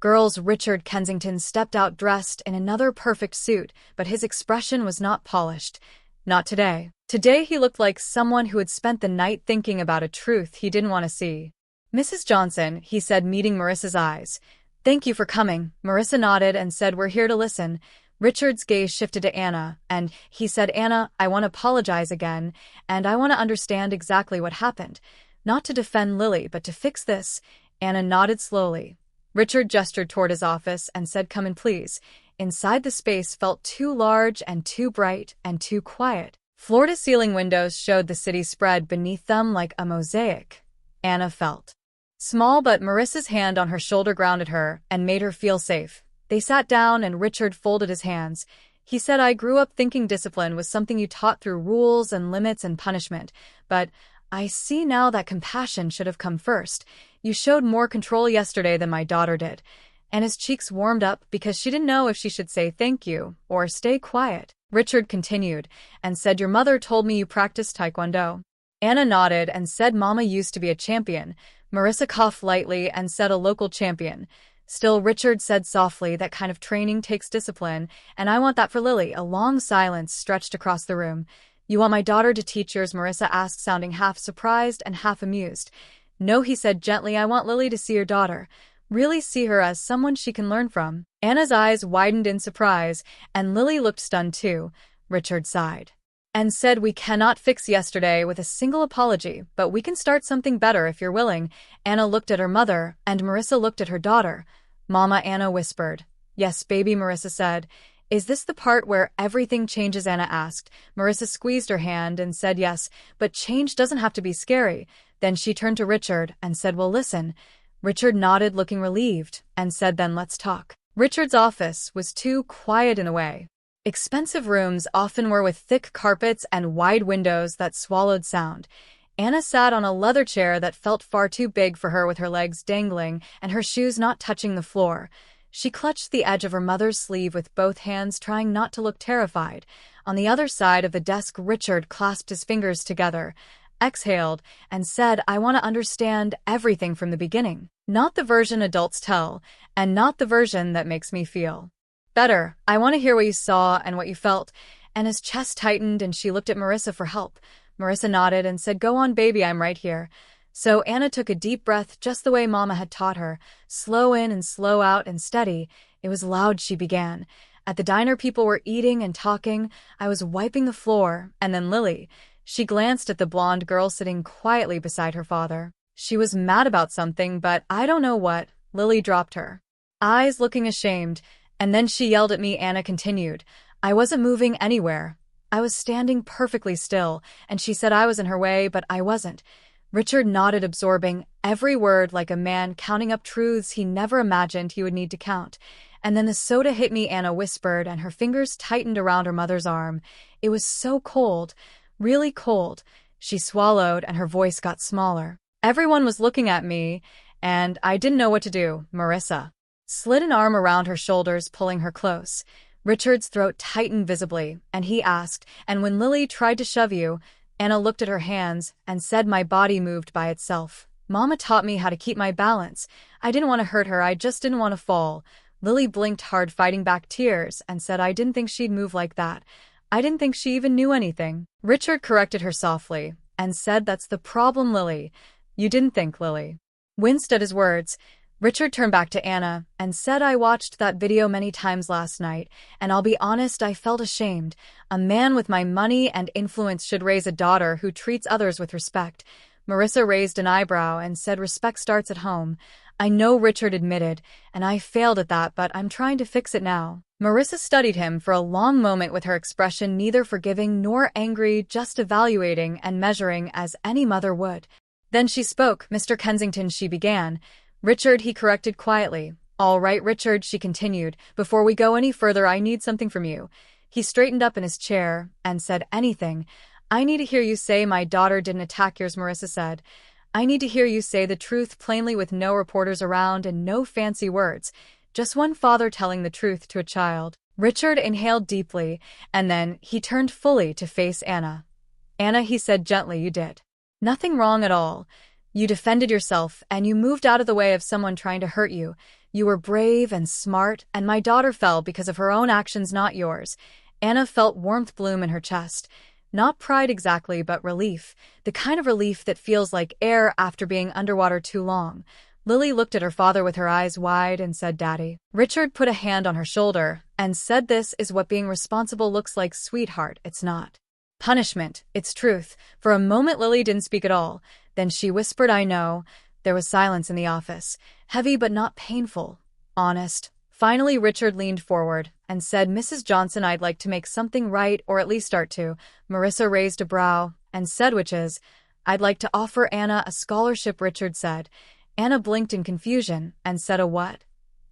"Girls." Richard Kensington stepped out dressed in another perfect suit, but his expression was not polished. Not today. Today he looked like someone who had spent the night thinking about a truth he didn't want to see. "Mrs. Johnson," he said, meeting Marissa's eyes. Thank you for coming. Marissa nodded and said, we're here to listen. Richard's gaze shifted to Anna, and he said, Anna, I want to apologize again, and I want to understand exactly what happened. Not to defend Lily, but to fix this. Anna nodded slowly. Richard gestured toward his office and said, come in, please. Inside the space felt too large and too bright and too quiet. Floor-to-ceiling windows showed the city spread beneath them like a mosaic. Anna felt small, but Marissa's hand on her shoulder grounded her and made her feel safe. They sat down and Richard folded his hands. He said, I grew up thinking discipline was something you taught through rules and limits and punishment, but I see now that compassion should have come first. You showed more control yesterday than my daughter did. And his cheeks warmed up because she didn't know if she should say thank you or stay quiet. Richard continued and said, your mother told me you practiced taekwondo. Anna nodded and said, Mama used to be a champion. Marissa coughed lightly and said, a local champion. Still, Richard said softly, that kind of training takes discipline, and I want that for Lily. A long silence stretched across the room. You want my daughter to teach yours? Marissa asked, sounding half surprised and half amused. No, he said gently, I want Lily to see your daughter. Really see her as someone she can learn from. Anna's eyes widened in surprise, and Lily looked stunned too. Richard sighed and said, we cannot fix yesterday with a single apology, but we can start something better if you're willing. Anna looked at her mother, and Marissa looked at her daughter. Mama, Anna whispered. Yes, baby, Marissa said. Is this the part where everything changes? Anna asked. Marissa squeezed her hand and said yes, but change doesn't have to be scary. Then she turned to Richard and said, well, listen. Richard nodded, looking relieved, and said, then let's talk. Richard's office was too quiet in a way. Expensive rooms often were, with thick carpets and wide windows that swallowed sound. Anna sat on a leather chair that felt far too big for her, with her legs dangling and her shoes not touching the floor. She clutched the edge of her mother's sleeve with both hands, trying not to look terrified. On the other side of the desk, Richard clasped his fingers together, exhaled, and said, I want to understand everything from the beginning. Not the version adults tell, and not the version that makes me feel better. I want to hear what you saw and what you felt. Anna's chest tightened and she looked at Marissa for help. Marissa nodded and said, go on, baby, I'm right here. So Anna took a deep breath, just the way Mama had taught her. Slow in and slow out and steady. It was loud, she began. At the diner, people were eating and talking. I was wiping the floor, and then Lily. She glanced at the blonde girl sitting quietly beside her father. She was mad about something, but I don't know what. Lily dropped her eyes, looking ashamed, and then she yelled at me. Anna continued. I wasn't moving anywhere. I was standing perfectly still, and she said I was in her way, but I wasn't. Richard nodded, absorbing every word like a man counting up truths he never imagined he would need to count. And then the soda hit me, Anna whispered, and her fingers tightened around her mother's arm. It was so cold, really cold. She swallowed, and her voice got smaller. Everyone was looking at me, and I didn't know what to do. Marissa slid an arm around her shoulders, pulling her close. Richard's throat tightened visibly, and he asked, and when Lily tried to shove you? Anna looked at her hands and said, my body moved by itself. Mama taught me how to keep my balance. I didn't want to hurt her, I just didn't want to fall. Lily blinked hard, fighting back tears, and said, I didn't think she'd move like that. I didn't think she even knew anything. Richard corrected her softly and said, that's the problem, Lily. You didn't think. Lily winced at his words. Richard turned back to Anna and said, I watched that video many times last night, and I'll be honest, I felt ashamed. A man with my money and influence should raise a daughter who treats others with respect. Marissa raised an eyebrow and said, respect starts at home. I know, Richard admitted, and I failed at that, but I'm trying to fix it now. Marissa studied him for a long moment, with her expression neither forgiving nor angry, just evaluating and measuring as any mother would. Then she spoke. Mr. Kensington, she began. Richard, he corrected quietly. All right, Richard, she continued. Before we go any further, I need something from you. He straightened up in his chair and said, anything. I need to hear you say my daughter didn't attack yours, Marissa said. I need to hear you say the truth plainly, with no reporters around and no fancy words. Just one father telling the truth to a child. Richard inhaled deeply, and then he turned fully to face Anna. Anna, he said gently, you did nothing wrong at all. You defended yourself, and you moved out of the way of someone trying to hurt you. You were brave and smart, and my daughter fell because of her own actions, not yours. Anna felt warmth bloom in her chest. Not pride exactly, but relief. The kind of relief that feels like air after being underwater too long. Lily looked at her father with her eyes wide and said, "Daddy." Richard put a hand on her shoulder and said, "This is what being responsible looks like, sweetheart. It's not punishment, it's truth." For a moment Lily didn't speak at all. Then she whispered, "I know." There was silence in the office, heavy but not painful, honest. Finally Richard leaned forward and said, "Mrs. Johnson, I'd like to make something right, or at least start to." Marissa raised a brow and said, "Which is?" "I'd like to offer Anna a scholarship," Richard said. Anna blinked in confusion and said, "A what?"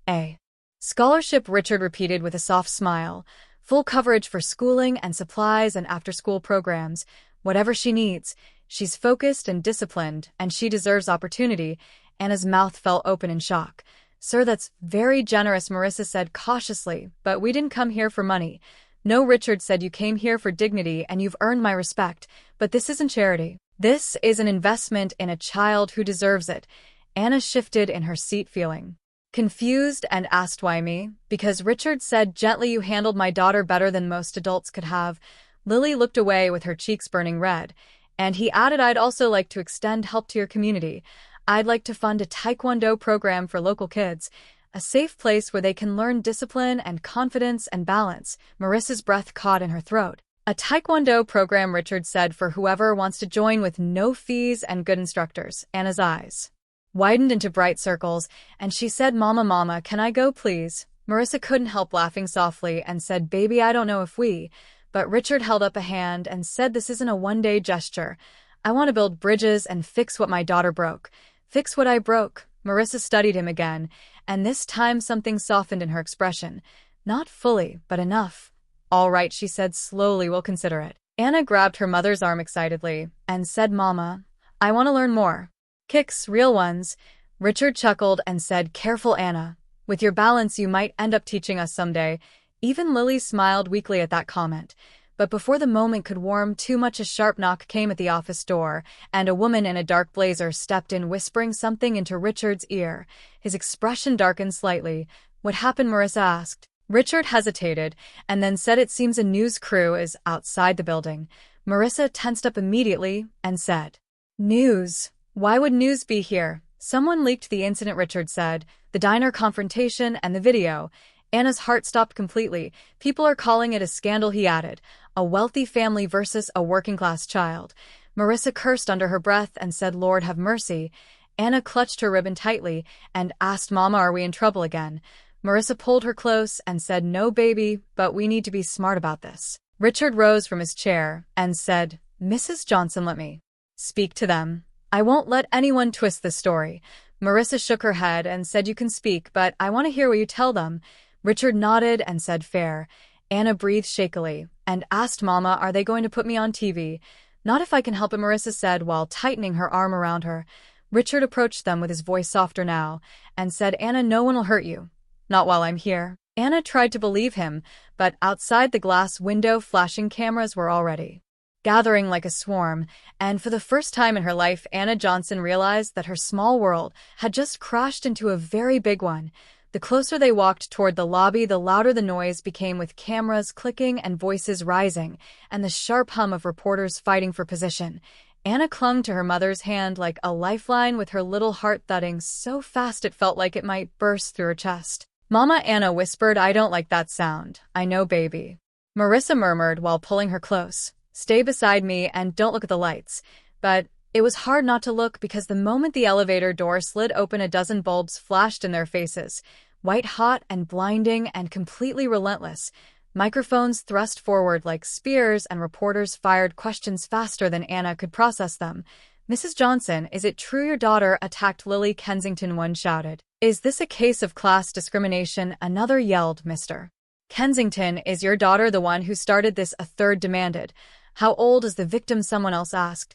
"A scholarship," Richard repeated with a soft smile. "Full coverage for schooling and supplies and after-school programs. Whatever she needs. She's focused and disciplined, and she deserves opportunity." Anna's mouth fell open in shock. "Sir, that's very generous," Marissa said cautiously, "but we didn't come here for money." "No," Richard said, "you came here for dignity, and you've earned my respect. But this isn't charity. This is an investment in a child who deserves it." Anna shifted in her seat, feeling confused, and asked, "Why me?" "Because," Richard said gently, "you handled my daughter better than most adults could have." Lily looked away with her cheeks burning red, and he added, "I'd also like to extend help to your community. I'd like to fund a Taekwondo program for local kids, a safe place where they can learn discipline and confidence and balance." Marissa's breath caught in her throat. "A Taekwondo program," Richard said, "for whoever wants to join, with no fees and good instructors." Anna's eyes widened into bright circles, and she said, Mama, can I go, please?" Marissa couldn't help laughing softly and said, "Baby, I don't know if we..." But Richard held up a hand and said, "This isn't a one-day gesture. I want to build bridges and fix what my daughter broke." "Fix what I broke?" Marissa studied him again, and this time something softened in her expression. "Not fully, but enough." "All right," she said slowly, "we'll consider it." Anna grabbed her mother's arm excitedly and said, "Mama, I want to learn more. Kicks, real ones." Richard chuckled and said, "Careful, Anna. With your balance, you might end up teaching us someday." Even Lily smiled weakly at that comment. But before the moment could warm too much, a sharp knock came at the office door, and a woman in a dark blazer stepped in, whispering something into Richard's ear. His expression darkened slightly. "What happened?" Marissa asked. Richard hesitated, and then said, "It seems a news crew is outside the building." Marissa tensed up immediately and said, "News? Why would news be here?" "Someone leaked the incident," Richard said. "The diner confrontation and the video." Anna's heart stopped completely. "People are calling it a scandal," he added. "A wealthy family versus a working-class child." Marissa cursed under her breath and said, "Lord have mercy." Anna clutched her ribbon tightly and asked, "Mama, are we in trouble again?" Marissa pulled her close and said, "No, baby, but we need to be smart about this." Richard rose from his chair and said, "Mrs. Johnson, let me speak to them. I won't let anyone twist the story." Marissa shook her head and said, "You can speak, but I want to hear what you tell them." Richard nodded and said, "Fair." Anna breathed shakily and asked, "Mama, are they going to put me on TV?" "Not if I can help it," Marissa said while tightening her arm around her. Richard approached them with his voice softer now and said, "Anna, no one will hurt you. Not while I'm here." Anna tried to believe him, but outside the glass window flashing cameras were already gathering like a swarm, and for the first time in her life, Anna Johnson realized that her small world had just crashed into a very big one. The closer they walked toward the lobby, the louder the noise became, with cameras clicking and voices rising, and the sharp hum of reporters fighting for position. Anna clung to her mother's hand like a lifeline, with her little heart thudding so fast it felt like it might burst through her chest. "Mama," Anna whispered, "I don't like that sound." "I know, baby," Marissa murmured while pulling her close. "Stay beside me and don't look at the lights." But it was hard not to look, because the moment the elevator door slid open, a dozen bulbs flashed in their faces, white hot and blinding and completely relentless. Microphones thrust forward like spears, and reporters fired questions faster than Anna could process them. "Mrs. Johnson, is it true your daughter attacked Lily Kensington?" one shouted. "Is this a case of class discrimination?" another yelled. "Mr. Kensington, is your daughter the one who started this?" a third demanded. "How old is the victim?" someone else asked.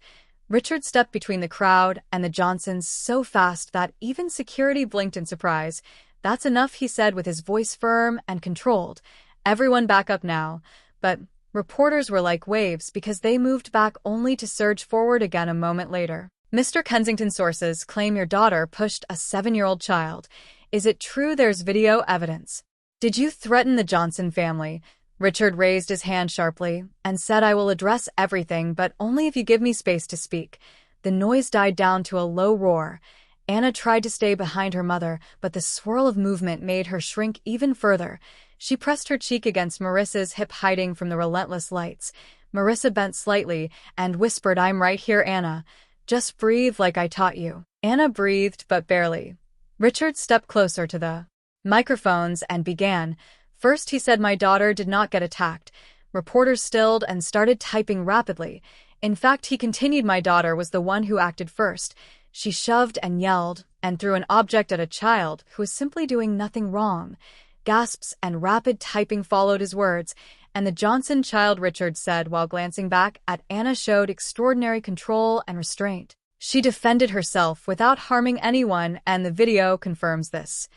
Richard stepped between the crowd and the Johnsons so fast that even security blinked in surprise. "That's enough," he said with his voice firm and controlled. "Everyone back up now." But reporters were like waves, because they moved back only to surge forward again a moment later. "Mr. Kensington, sources claim your daughter pushed a 7-year-old child. Is it true there's video evidence? Did you threaten the Johnson family?" Richard raised his hand sharply and said, "I will address everything, but only if you give me space to speak." The noise died down to a low roar. Anna tried to stay behind her mother, but the swirl of movement made her shrink even further. She pressed her cheek against Marissa's hip, hiding from the relentless lights. Marissa bent slightly and whispered, "I'm right here, Anna. Just breathe like I taught you." Anna breathed, but barely. Richard stepped closer to the microphones and began. First, he said, "My daughter did not get attacked." Reporters stilled and started typing rapidly. In fact, he continued, "My daughter was the one who acted first. She shoved and yelled and threw an object at a child who was simply doing nothing wrong." Gasps and rapid typing followed his words, and the Johnson child, Richard said while glancing back at Anna, showed extraordinary control and restraint. She defended herself without harming anyone, and the video confirms this.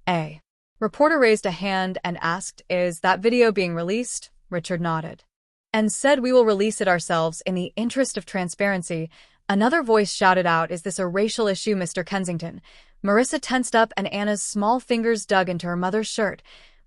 A reporter raised a hand and asked, "Is that video being released?" Richard nodded and said, "We will release it ourselves in the interest of transparency." Another voice shouted out, "Is this a racial issue, Mr. Kensington?" Marissa tensed up and Anna's small fingers dug into her mother's shirt.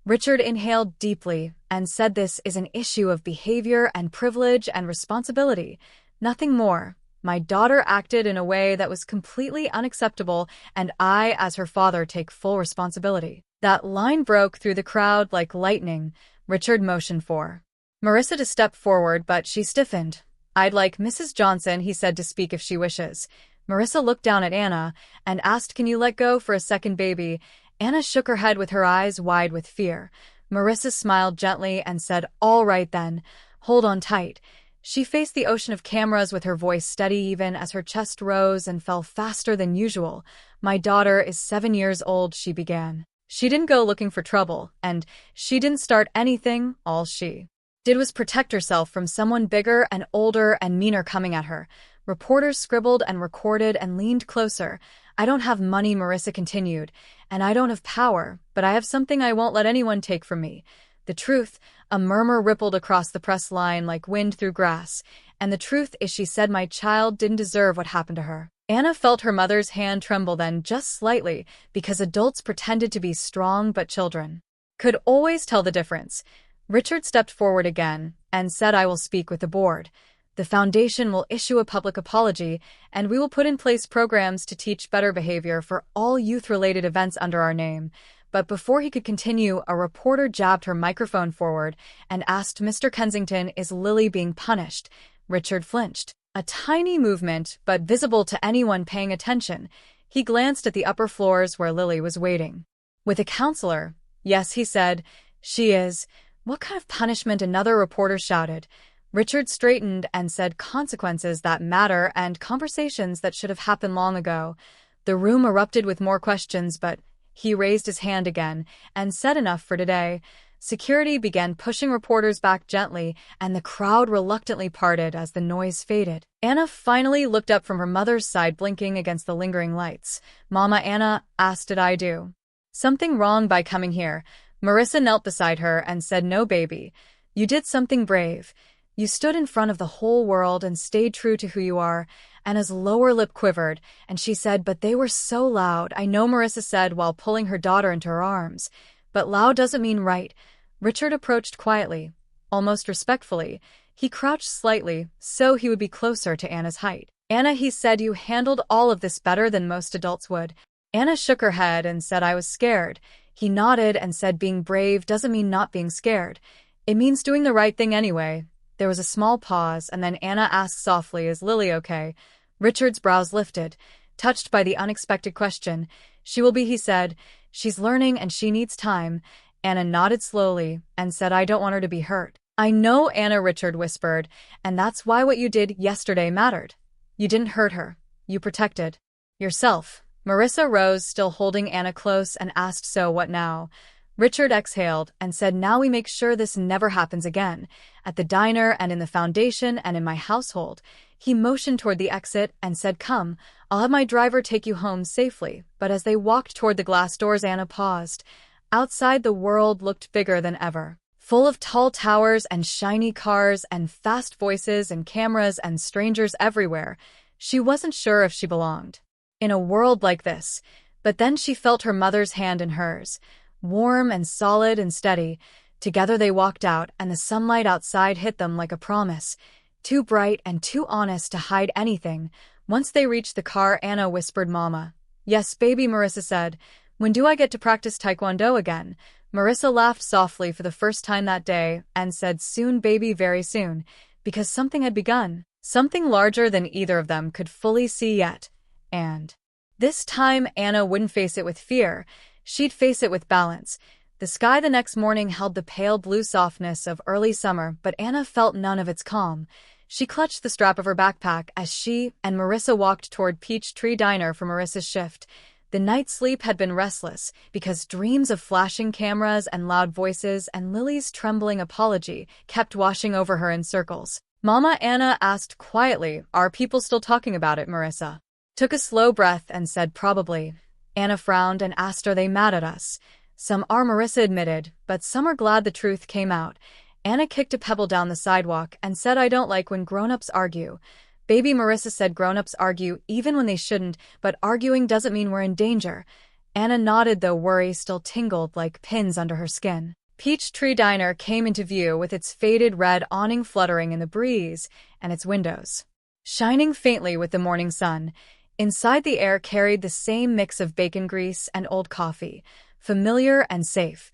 Richard inhaled deeply and said, "This is an issue of behavior and privilege and responsibility. Nothing more. My daughter acted in a way that was completely unacceptable, and I, as her father, take full responsibility." That line broke through the crowd like lightning. Richard motioned for Marissa to step forward, but she stiffened. "I'd like Mrs. Johnson," he said, "to speak if she wishes." Marissa looked down at Anna and asked, "Can you let go for a second, baby?" Anna shook her head with her eyes wide with fear. Marissa smiled gently and said, "All right then, hold on tight." She faced the ocean of cameras with her voice steady even as her chest rose and fell faster than usual. "My daughter is 7 years old," she began. "She didn't go looking for trouble, and she didn't start anything. All she did was protect herself from someone bigger and older and meaner coming at her." Reporters scribbled and recorded and leaned closer. "I don't have money," Marissa continued, "and I don't have power, but I have something I won't let anyone take from me. The truth." A murmur rippled across the press line like wind through grass. "And the truth is," she said, "my child didn't deserve what happened to her." Anna felt her mother's hand tremble then, just slightly, because adults pretended to be strong, but children could always tell the difference. Richard stepped forward again and said, "I will speak with the board. The foundation will issue a public apology, and we will put in place programs to teach better behavior for all youth-related events under our name." But before he could continue, a reporter jabbed her microphone forward and asked, "Mr. Kensington, is Lily being punished?" Richard flinched. A tiny movement, but visible to anyone paying attention. He glanced at the upper floors where Lily was waiting with a counselor. "Yes," he said, "she is." "What kind of punishment?" another reporter shouted. Richard straightened and said, "Consequences that matter and conversations that should have happened long ago." The room erupted with more questions, but he raised his hand again and said, "Enough for today." Security began pushing reporters back gently, and the crowd reluctantly parted as the noise faded. Anna finally looked up from her mother's side, blinking against the lingering lights. "Mama," Anna asked, "did I do something wrong by coming here?" Marissa knelt beside her and said, "No, baby. You did something brave. You stood in front of the whole world and stayed true to who you are." Anna's lower lip quivered, and she said, "But they were so loud." "I know," Marissa said while pulling her daughter into her arms. "But loud doesn't mean right." Richard approached quietly, almost respectfully. He crouched slightly, so he would be closer to Anna's height. "Anna," he said, "you handled all of this better than most adults would." Anna shook her head and said, "I was scared." He nodded and said, "Being brave doesn't mean not being scared. It means doing the right thing anyway." There was a small pause, and then Anna asked softly, "Is Lily okay?" Richard's brows lifted, touched by the unexpected question. "She will be," he said. "She's learning and she needs time." Anna nodded slowly and said, "I don't want her to be hurt." "I know, Anna," Richard whispered, "and that's why what you did yesterday mattered. You didn't hurt her. You protected yourself." Marissa rose, still holding Anna close, and asked, "So what now?" Richard exhaled and said, "Now we make sure this never happens again. At the diner and in the foundation and in my household." He motioned toward the exit and said, "Come, I'll have my driver take you home safely." But as they walked toward the glass doors, Anna paused. Outside, the world looked bigger than ever, full of tall towers and shiny cars and fast voices and cameras and strangers everywhere. She wasn't sure if she belonged in a world like this. But then she felt her mother's hand in hers, warm and solid and steady. Together they walked out, and the sunlight outside hit them like a promise, too bright and too honest to hide anything. Once they reached the car, Anna whispered, "Mama, Yes, baby, Marissa said. When do I get to practice taekwondo again? Marissa laughed softly for the first time that day and said, soon, baby, very soon, because something had begun. Something larger than either of them could fully see yet. And this time, Anna wouldn't face it with fear. She'd face it with balance. The sky the next morning held the pale blue softness of early summer, but Anna felt none of its calm. She clutched the strap of her backpack as she and Marissa walked toward Peachtree Diner for Marissa's shift. The night's sleep had been restless because dreams of flashing cameras and loud voices and Lily's trembling apology kept washing over her in circles. Mama, Anna asked quietly, are people still talking about it? Marissa took a slow breath and said, probably. Anna frowned and asked, are they mad at us? Some are, Marissa admitted, but some are glad the truth came out. Anna kicked a pebble down the sidewalk and said, I don't like when grown-ups argue. Baby, Marissa said, grown-ups argue even when they shouldn't, but arguing doesn't mean we're in danger. Anna nodded, though worry still tingled like pins under her skin. Peachtree Diner came into view with its faded red awning fluttering in the breeze and its windows shining faintly with the morning sun. Inside, the air carried the same mix of bacon grease and old coffee, familiar and safe.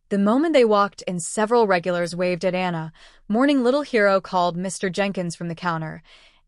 The moment they walked in, several regulars waved at Anna. Morning, little hero, called Mr. Jenkins from the counter.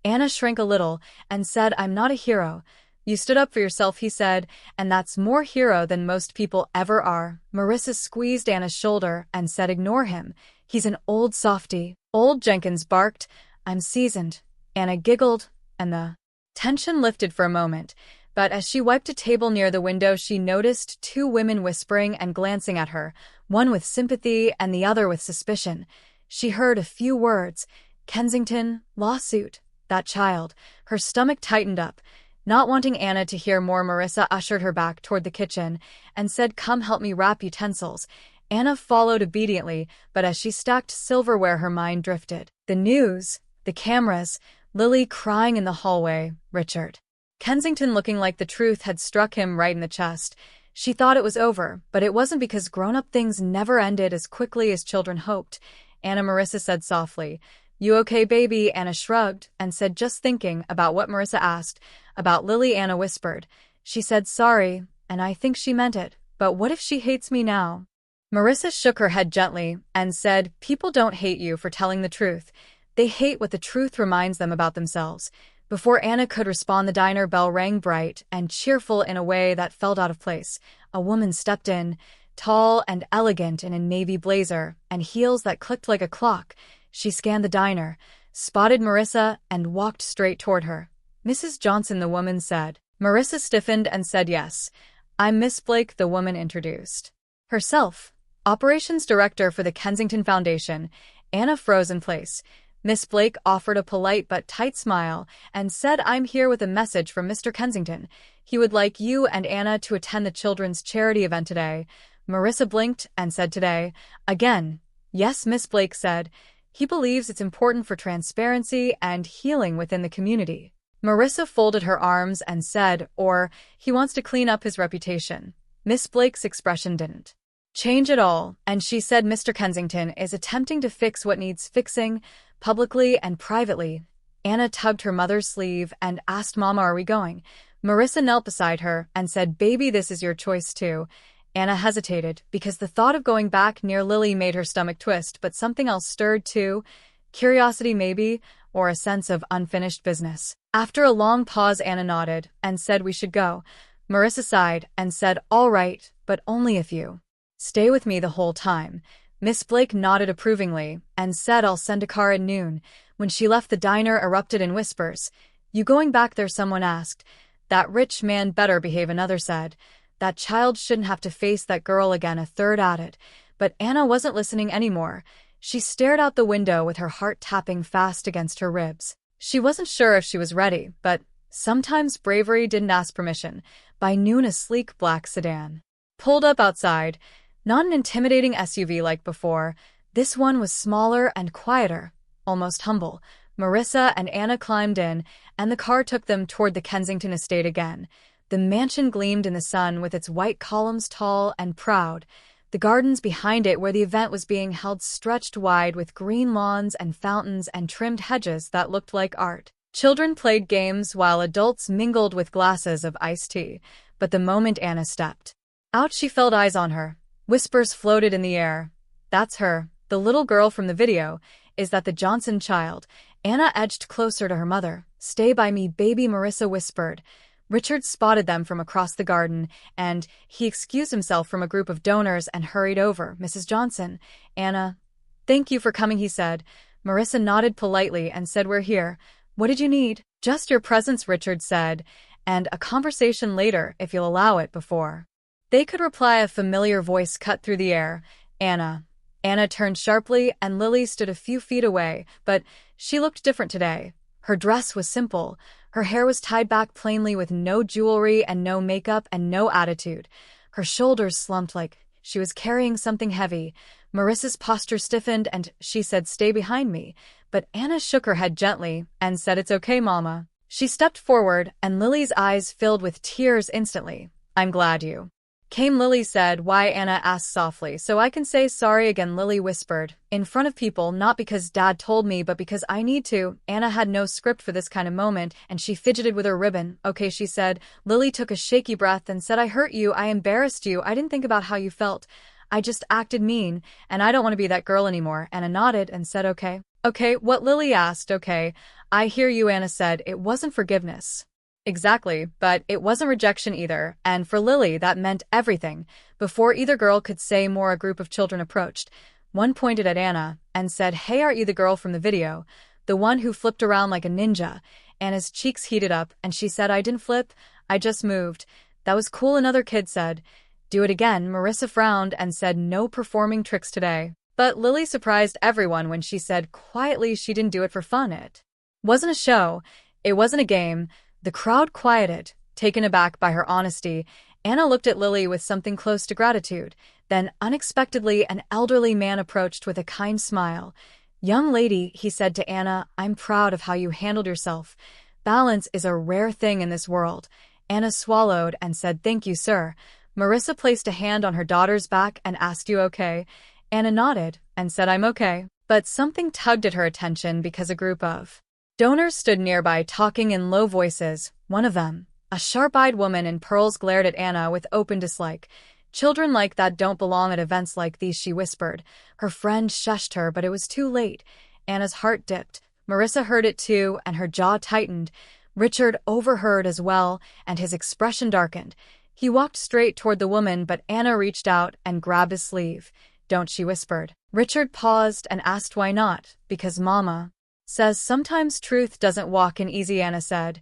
Anna shrank a little and said, I'm not a hero. You stood up for yourself, he said, and that's more hero than most people ever are. Marissa squeezed Anna's shoulder and said, ignore him. He's an old softy. Old Jenkins barked, I'm seasoned. Anna giggled, and the tension lifted for a moment. But as she wiped a table near the window, she noticed two women whispering and glancing at her, one with sympathy and the other with suspicion. She heard a few words, Kensington, lawsuit, that child. Her stomach tightened up. Not wanting Anna to hear more, Marissa ushered her back toward the kitchen and said, come help me wrap utensils. Anna followed obediently, but as she stacked silverware, her mind drifted. The news, the cameras, Lily crying in the hallway, Richard Kensington looking like the truth had struck him right in the chest. She thought it was over, but it wasn't, because grown-up things never ended as quickly as children hoped. Anna, Marissa said softly. You okay, baby? Anna shrugged and said, just thinking about what Marissa asked. About Lily, Anna whispered. She said sorry, and I think she meant it. But what if she hates me now? Marissa shook her head gently and said, people don't hate you for telling the truth. They hate what the truth reminds them about themselves. Before Anna could respond, the diner bell rang bright and cheerful in a way that felt out of place. A woman stepped in, tall and elegant in a navy blazer and heels that clicked like a clock. She scanned the diner, spotted Marissa, and walked straight toward her. Mrs. Johnson, the woman said. Marissa stiffened and said yes. I'm Miss Blake, the woman introduced herself. Operations Director for the Kensington Foundation. Anna froze in place. Miss Blake offered a polite but tight smile and said, I'm here with a message from Mr. Kensington. He would like you and Anna to attend the children's charity event today. Marissa blinked and said, today? Again. Yes, Miss Blake said. He believes it's important for transparency and healing within the community. Marissa folded her arms and said, or he wants to clean up his reputation. Miss Blake's expression didn't change at all, and she said, Mr. Kensington is attempting to fix what needs fixing, publicly and privately. Anna tugged her mother's sleeve and asked, Mama, are we going? Marissa knelt beside her and said, baby, this is your choice too. Anna hesitated, because the thought of going back near Lily made her stomach twist, but something else stirred too. Curiosity maybe, or a sense of unfinished business. After a long pause, Anna nodded and said, we should go. Marissa sighed and said, all right, but only if you stay with me the whole time. Miss Blake nodded approvingly and said, I'll send a car at noon. When she left, the diner erupted in whispers. You going back there? Someone asked. That rich man better behave, another said. That child shouldn't have to face that girl again, a third added. But Anna wasn't listening anymore. She stared out the window with her heart tapping fast against her ribs. She wasn't sure if she was ready, but sometimes bravery didn't ask permission. By noon, a sleek black sedan pulled up outside. Not an intimidating SUV like before. This one was smaller and quieter, almost humble. Marissa and Anna climbed in, and the car took them toward the Kensington estate again. The mansion gleamed in the sun with its white columns, tall and proud. The gardens behind it, where the event was being held, stretched wide with green lawns and fountains and trimmed hedges that looked like art. Children played games while adults mingled with glasses of iced tea. but the moment Anna stepped out, she felt eyes on her. Whispers floated in the air. That's her, the little girl from the video. Is that the Johnson child? Anna edged closer to her mother. Stay by me, baby, Marissa whispered. Richard spotted them from across the garden, and he excused himself from a group of donors and hurried over. Mrs. Johnson, Anna. Thank you for coming, he said. Marissa nodded politely and said, we're here. What did you need? Just your presence, Richard said, and a conversation later, if you'll allow it. Before they could reply, a familiar voice cut through the air. Anna. Anna turned sharply, and Lily stood a few feet away, but she looked different today. Her dress was simple. Her hair was tied back plainly with no jewelry and no makeup and no attitude. Her shoulders slumped like she was carrying something heavy. Marissa's posture stiffened and she said, stay behind me. But Anna shook her head gently and said, it's okay, Mama. She stepped forward and Lily's eyes filled with tears instantly. I'm glad you came, Lily said. Why? Anna asked softly. So I can say sorry again, Lily whispered. In front of people, not because Dad told me, but because I need to. Anna had no script for this kind of moment, and she fidgeted with her ribbon. Okay, she said. Lily took a shaky breath and said, I hurt you, I embarrassed you, I didn't think about how you felt. I just acted mean, and I don't want to be that girl anymore. Anna nodded and said, okay. Okay, what? Lily asked. Okay, I hear you, Anna said. It wasn't forgiveness. Exactly, but it wasn't rejection either, and for Lily that meant everything. Before either girl could say more, a group of children approached. One pointed at Anna and said, hey, aren't you the girl from the video? The one who flipped around like a ninja? Anna's cheeks heated up, and she said, I didn't flip, I just moved. That was cool, another kid said. Do it again. Marissa frowned and said, no performing tricks today. But Lily surprised everyone when she said quietly she didn't do it for fun. It wasn't a show, it wasn't a game. The crowd quieted, taken aback by her honesty. Anna looked at Lily with something close to gratitude. Then, unexpectedly, an elderly man approached with a kind smile. Young lady, he said to Anna, I'm proud of how you handled yourself. Balance is a rare thing in this world. Anna swallowed and said, thank you, sir. Marissa placed a hand on her daughter's back and asked, you okay? Anna nodded and said, I'm okay. But something tugged at her attention because a group of donors stood nearby talking in low voices. One of them, a sharp-eyed woman in pearls, glared at Anna with open dislike. Children like that don't belong at events like these, she whispered. Her friend shushed her, but it was too late. Anna's heart dipped. Marissa heard it too, and her jaw tightened. Richard overheard as well, and his expression darkened. He walked straight toward the woman, but Anna reached out and grabbed his sleeve. Don't, she whispered. Richard paused and asked why not. Because Mama says sometimes truth doesn't walk in easy, Anna said.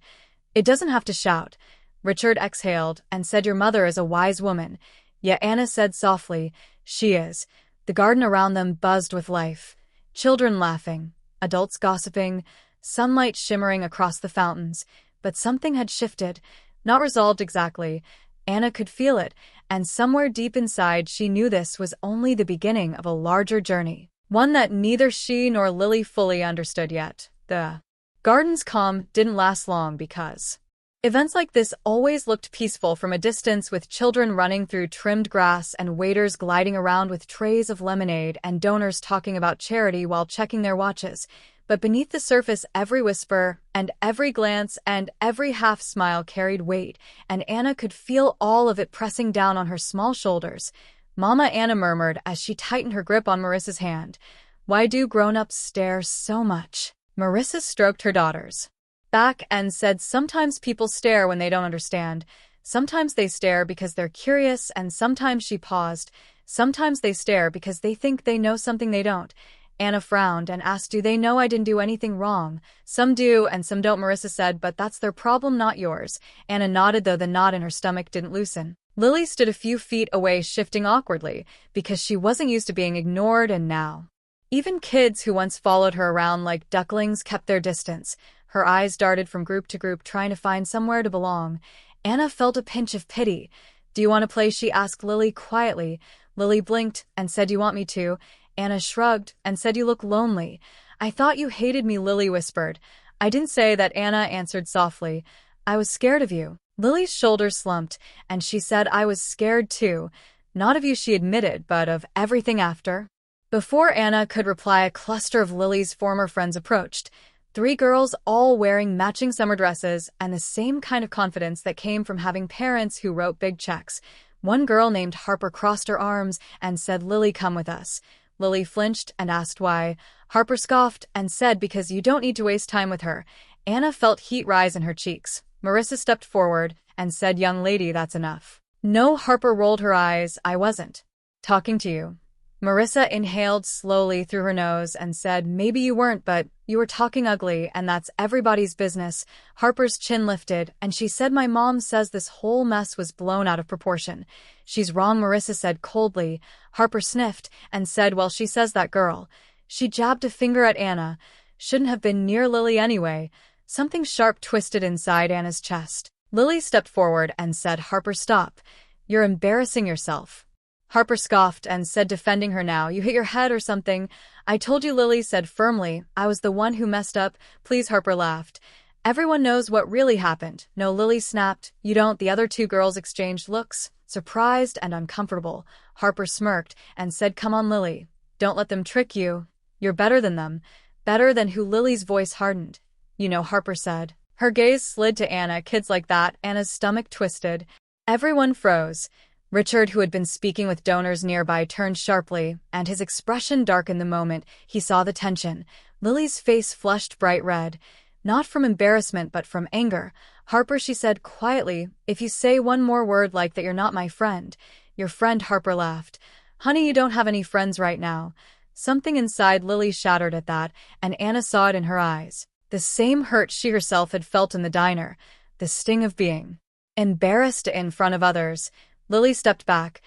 It doesn't have to shout. Richard exhaled and said, your mother is a wise woman. Yet Anna said softly, she is. The garden around them buzzed with life. Children laughing, adults gossiping, sunlight shimmering across the fountains. But something had shifted, not resolved exactly. Anna could feel it, and somewhere deep inside she knew this was only the beginning of a larger journey. One that neither she nor Lily fully understood yet. The garden's calm didn't last long because events like this always looked peaceful from a distance, with children running through trimmed grass and waiters gliding around with trays of lemonade and donors talking about charity while checking their watches. But beneath the surface, every whisper and every glance and every half-smile carried weight, and Anna could feel all of it pressing down on her small shoulders. Mama, Anna murmured as she tightened her grip on Marissa's hand. Why do grown-ups stare so much? Marissa stroked her daughter's back and said, sometimes people stare when they don't understand. Sometimes they stare because they're curious, and sometimes, she paused, sometimes they stare because they think they know something they don't. Anna frowned and asked, do they know I didn't do anything wrong? Some do and some don't, Marissa said, but that's their problem, not yours. Anna nodded, though the knot in her stomach didn't loosen. Lily stood a few feet away, shifting awkwardly, because she wasn't used to being ignored, and now even kids who once followed her around like ducklings kept their distance. Her eyes darted from group to group, trying to find somewhere to belong. Anna felt a pinch of pity. Do you want to play? She asked Lily quietly. Lily blinked and said, you want me to? Anna shrugged and said, you look lonely. I thought you hated me, Lily whispered. I didn't say that, Anna answered softly. I was scared of you. Lily's shoulders slumped, and she said, I was scared too. Not of you, she admitted, but of everything after. Before Anna could reply, a cluster of Lily's former friends approached. 3 girls all wearing matching summer dresses and the same kind of confidence that came from having parents who wrote big checks. One girl named Harper crossed her arms and said, "Lily, come with us." Lily flinched and asked why. Harper scoffed and said, "Because you don't need to waste time with her." Anna felt heat rise in her cheeks. Marissa stepped forward and said, "Young lady, that's enough." "No," Harper rolled her eyes. "I wasn't talking to you." Marissa inhaled slowly through her nose and said, "Maybe you weren't, but you were talking ugly, and that's everybody's business." Harper's chin lifted, and she said, "My mom says this whole mess was blown out of proportion." "She's wrong," Marissa said coldly. Harper sniffed and said, "Well, she says that girl." She jabbed a finger at Anna. "Shouldn't have been near Lily anyway." Something sharp twisted inside Anna's chest. Lily stepped forward and said, "Harper, stop. You're embarrassing yourself." Harper scoffed and said, defending her now, "You hit your head or something." "I told you," Lily said firmly. "I was the one who messed up." "Please," Harper laughed. "Everyone knows what really happened." "No," Lily snapped. "You don't." The other 2 girls exchanged looks, surprised and uncomfortable. Harper smirked and said, "Come on, Lily. Don't let them trick you. You're better than them." "Better than who?" Lily's voice hardened. "You know," Harper said. Her gaze slid to Anna. "Kids like that." Anna's stomach twisted. Everyone froze. Richard, who had been speaking with donors nearby, turned sharply, and his expression darkened the moment he saw the tension. Lily's face flushed bright red, not from embarrassment but from anger. "Harper," she said quietly, "if you say one more word like that, you're not my friend." "Your friend?" Harper laughed. "Honey, you don't have any friends right now." Something inside Lily shattered at that, and Anna saw it in her eyes. The same hurt she herself had felt in the diner, the sting of being embarrassed in front of others. Lily stepped back.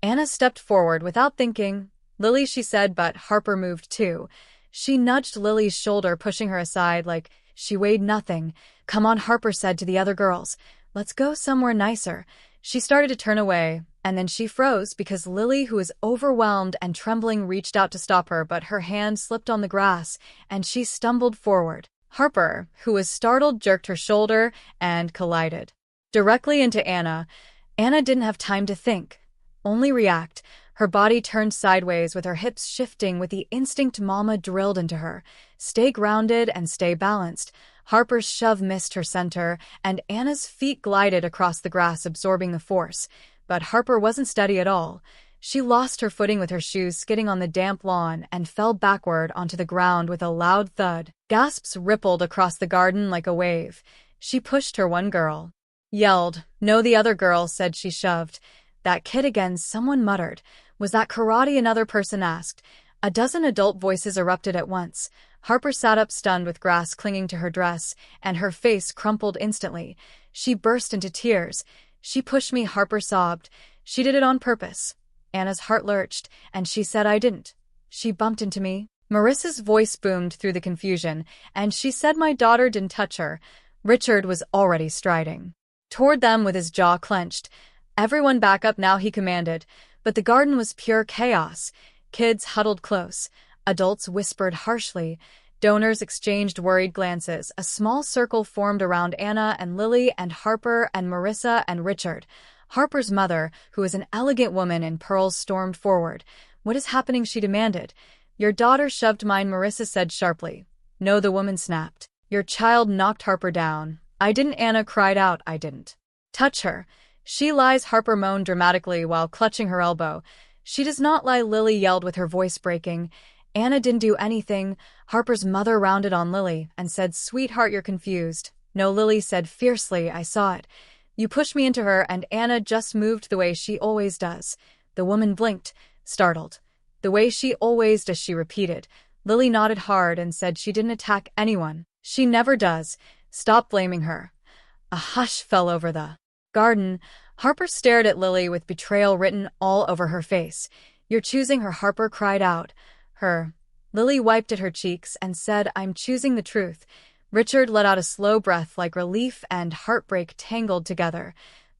Anna stepped forward without thinking. "Lily," she said, but Harper moved too. She nudged Lily's shoulder, pushing her aside like she weighed nothing. "Come on," Harper said to the other girls. "Let's go somewhere nicer." She started to turn away, and then she froze because Lily, who was overwhelmed and trembling, reached out to stop her, but her hand slipped on the grass, and she stumbled forward. Harper, who was startled, jerked her shoulder and collided directly into Anna. Anna didn't have time to think, only react. Her body turned sideways with her hips shifting with the instinct Mama drilled into her. Stay grounded and stay balanced. Harper's shove missed her center, and Anna's feet glided across the grass, absorbing the force. But Harper wasn't steady at all. She lost her footing with her shoes skidding on the damp lawn and fell backward onto the ground with a loud thud. Gasps rippled across the garden like a wave. She pushed her. One girl yelled. "No," the other girl said. She shoved. "That kid again," someone muttered. "Was that karate?" another person asked. A dozen adult voices erupted at once. Harper sat up, stunned, with grass clinging to her dress, and her face crumpled instantly. She burst into tears. "She pushed me," Harper sobbed. "She did it on purpose." Anna's heart lurched, and she said, "I didn't. She bumped into me." Marissa's voice boomed through the confusion, and she said, "My daughter didn't touch her." Richard was already striding toward them with his jaw clenched. "Everyone back up now," he commanded. But the garden was pure chaos. Kids huddled close. Adults whispered harshly. Donors exchanged worried glances. A small circle formed around Anna and Lily and Harper and Marissa and Richard. Harper's mother, who was an elegant woman in pearls, stormed forward. "What is happening?" she demanded. "Your daughter shoved mine," Marissa said sharply. "No," the woman snapped. "Your child knocked Harper down." "I didn't," Anna cried out. "I didn't touch her." "She lies," Harper moaned dramatically while clutching her elbow. "She does not lie," Lily yelled with her voice breaking. "Anna didn't do anything." Harper's mother rounded on Lily and said, "Sweetheart, you're confused." "No," Lily said fiercely. "I saw it. You pushed me into her, and Anna just moved the way she always does." The woman blinked, startled. "The way she always does," she repeated. Lily nodded hard and said, "She didn't attack anyone. She never does. Stop blaming her." A hush fell over the garden. Harper stared at Lily with betrayal written all over her face. "You're choosing her," Harper cried out. "Her." Lily wiped at her cheeks and said, "I'm choosing the truth." Richard let out a slow breath, like relief and heartbreak tangled together.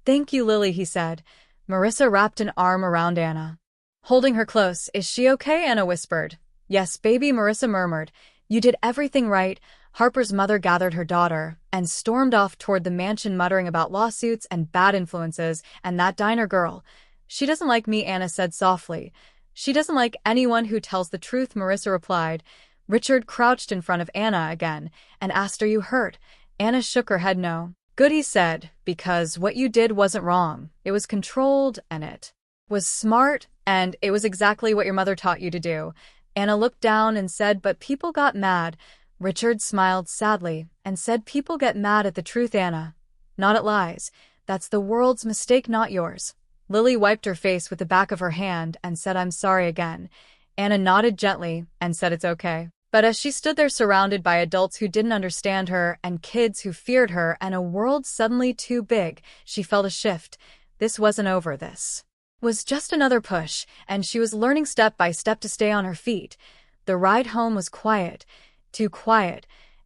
"Thank you, Lily," he said. Marissa wrapped an arm around Anna, holding her close. "Is she okay?" Anna whispered. "Yes, baby," Marissa murmured. "You did everything right." Harper's mother gathered her daughter and stormed off toward the mansion, muttering about lawsuits and bad influences and that diner girl. "She doesn't like me," Anna said softly. "She doesn't like anyone who tells the truth," Marissa replied. Richard crouched in front of Anna again and asked, "Are you hurt?" Anna shook her head no. "Good," he said, "because what you did wasn't wrong. It was controlled, and it was smart, and it was exactly what your mother taught you to do." Anna looked down and said, "But people got mad." Richard smiled sadly and said, "People get mad at the truth, Anna, not at lies. That's the world's mistake, not yours." Lily wiped her face with the back of her hand and said, "I'm sorry again." Anna nodded gently and said, "It's okay." But as she stood there surrounded by adults who didn't understand her and kids who feared her and a world suddenly too big, she felt a shift. This wasn't over. This was just another push, and she was learning step by step to stay on her feet. The ride home was quiet. Too quiet.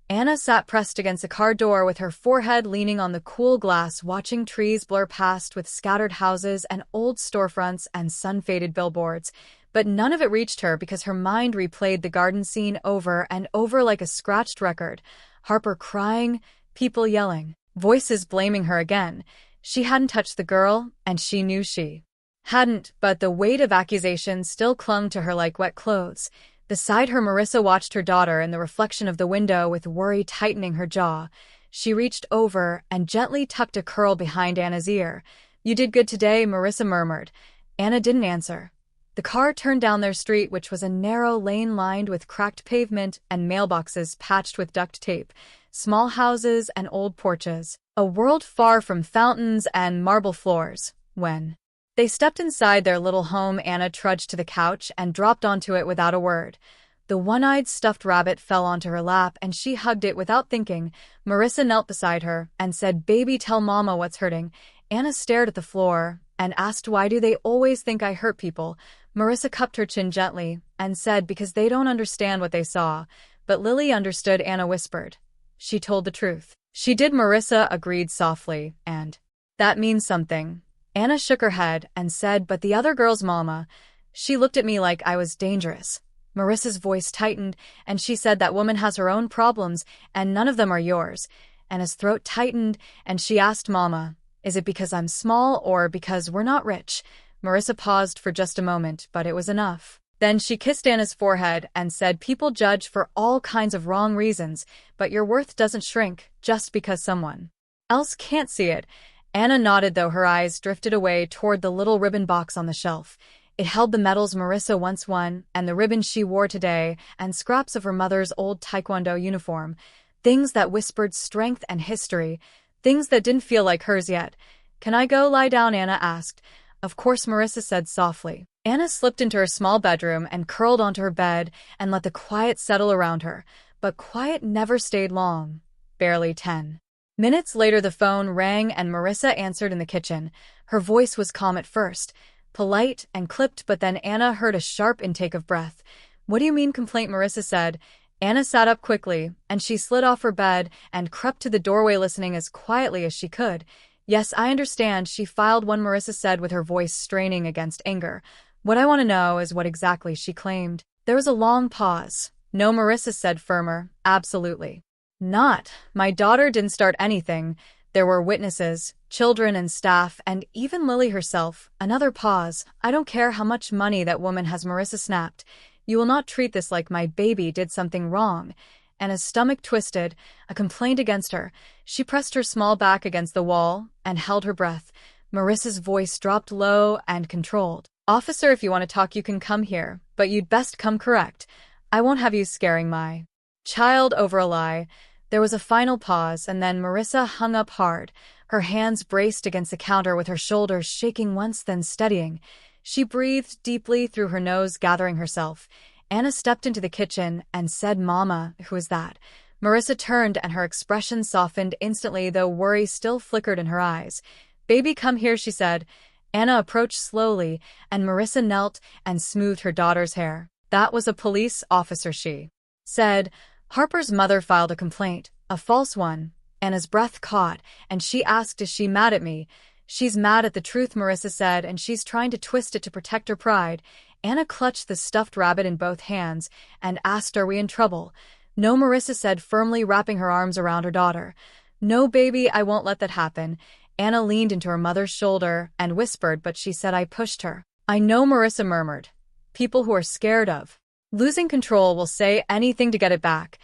Anna sat pressed against a car door with her forehead leaning on the cool glass, watching trees blur past with scattered houses and old storefronts and sun-faded billboards. But none of it reached her because her mind replayed the garden scene over and over like a scratched record. Harper crying, people yelling, voices blaming her again. She hadn't touched the girl, and she knew she hadn't, but the weight of accusation still clung to her like wet clothes. Beside her, Marissa watched her daughter in the reflection of the window with worry tightening her jaw. She reached over and gently tucked a curl behind Anna's ear. "You did good today," Marissa murmured. Anna didn't answer. The car turned down their street, which was a narrow lane lined with cracked pavement and mailboxes patched with duct tape, small houses and old porches, a world far from fountains and marble floors. When they stepped inside their little home, Anna trudged to the couch and dropped onto it without a word. The one-eyed stuffed rabbit fell onto her lap and she hugged it without thinking. Marissa knelt beside her and said, "Baby, tell Mama what's hurting." Anna stared at the floor and asked, "Why do they always think I hurt people?" Marissa cupped her chin gently and said, "Because they don't understand what they saw." But Lily understood. Anna whispered, "She told the truth." "She did," Marissa agreed softly, "and that means something." Anna shook her head and said, "But the other girl's mama, she looked at me like I was dangerous." Marissa's voice tightened, and she said, "That woman has her own problems, and none of them are yours." Anna's throat tightened, and she asked, "Mama, is it because I'm small or because we're not rich?" Marissa paused for just a moment, but it was enough. Then she kissed Anna's forehead and said, "People judge for all kinds of wrong reasons, but your worth doesn't shrink just because someone else can't see it." Anna nodded, though her eyes drifted away toward the little ribbon box on the shelf. It held the medals Marissa once won, and the ribbon she wore today, and scraps of her mother's old taekwondo uniform. Things that whispered strength and history, things that didn't feel like hers yet. "Can I go lie down?" Anna asked. "Of course," Marissa said softly. Anna slipped into her small bedroom and curled onto her bed and let the quiet settle around her. But quiet never stayed long. Barely 10 minutes later, the phone rang and Marissa answered in the kitchen. Her voice was calm at first, polite and clipped, but then Anna heard a sharp intake of breath. "What do you mean, complaint?" Marissa said. Anna sat up quickly, and she slid off her bed and crept to the doorway, listening as quietly as she could. "Yes, I understand," she filed one, Marissa said with her voice straining against anger. "What I want to know is what exactly," she claimed. There was a long pause. "No," Marissa said firmer. "Absolutely not. My daughter didn't start anything. There were witnesses, children and staff, and even Lily herself." Another pause. "I don't care how much money that woman has," Marissa snapped. "You will not treat this like my baby did something wrong." Anna's stomach twisted, a complaint against her. She pressed her small back against the wall and held her breath. Marissa's voice dropped low and controlled. "Officer, if you want to talk, you can come here, but you'd best come correct. I won't have you scaring my child over a lie." There was a final pause, and then Marissa hung up hard. Her hands braced against the counter with her shoulders shaking once, then steadying. She breathed deeply through her nose, gathering herself. Anna stepped into the kitchen and said, "Mama, who is that?" Marissa turned and her expression softened instantly, though worry still flickered in her eyes. "Baby, come here," she said. Anna approached slowly, and Marissa knelt and smoothed her daughter's hair. "That was a police officer," she said. "Harper's mother filed a complaint, a false one." Anna's breath caught, and she asked, "Is she mad at me?" "She's mad at the truth," Marissa said, "and she's trying to twist it to protect her pride." Anna clutched the stuffed rabbit in both hands and asked, "Are we in trouble?" "No," Marissa said firmly, wrapping her arms around her daughter. "No, baby, I won't let that happen." Anna leaned into her mother's shoulder and whispered, "But she said I pushed her." "I know," Marissa murmured. "People who are scared of Losing control will say anything to get it back.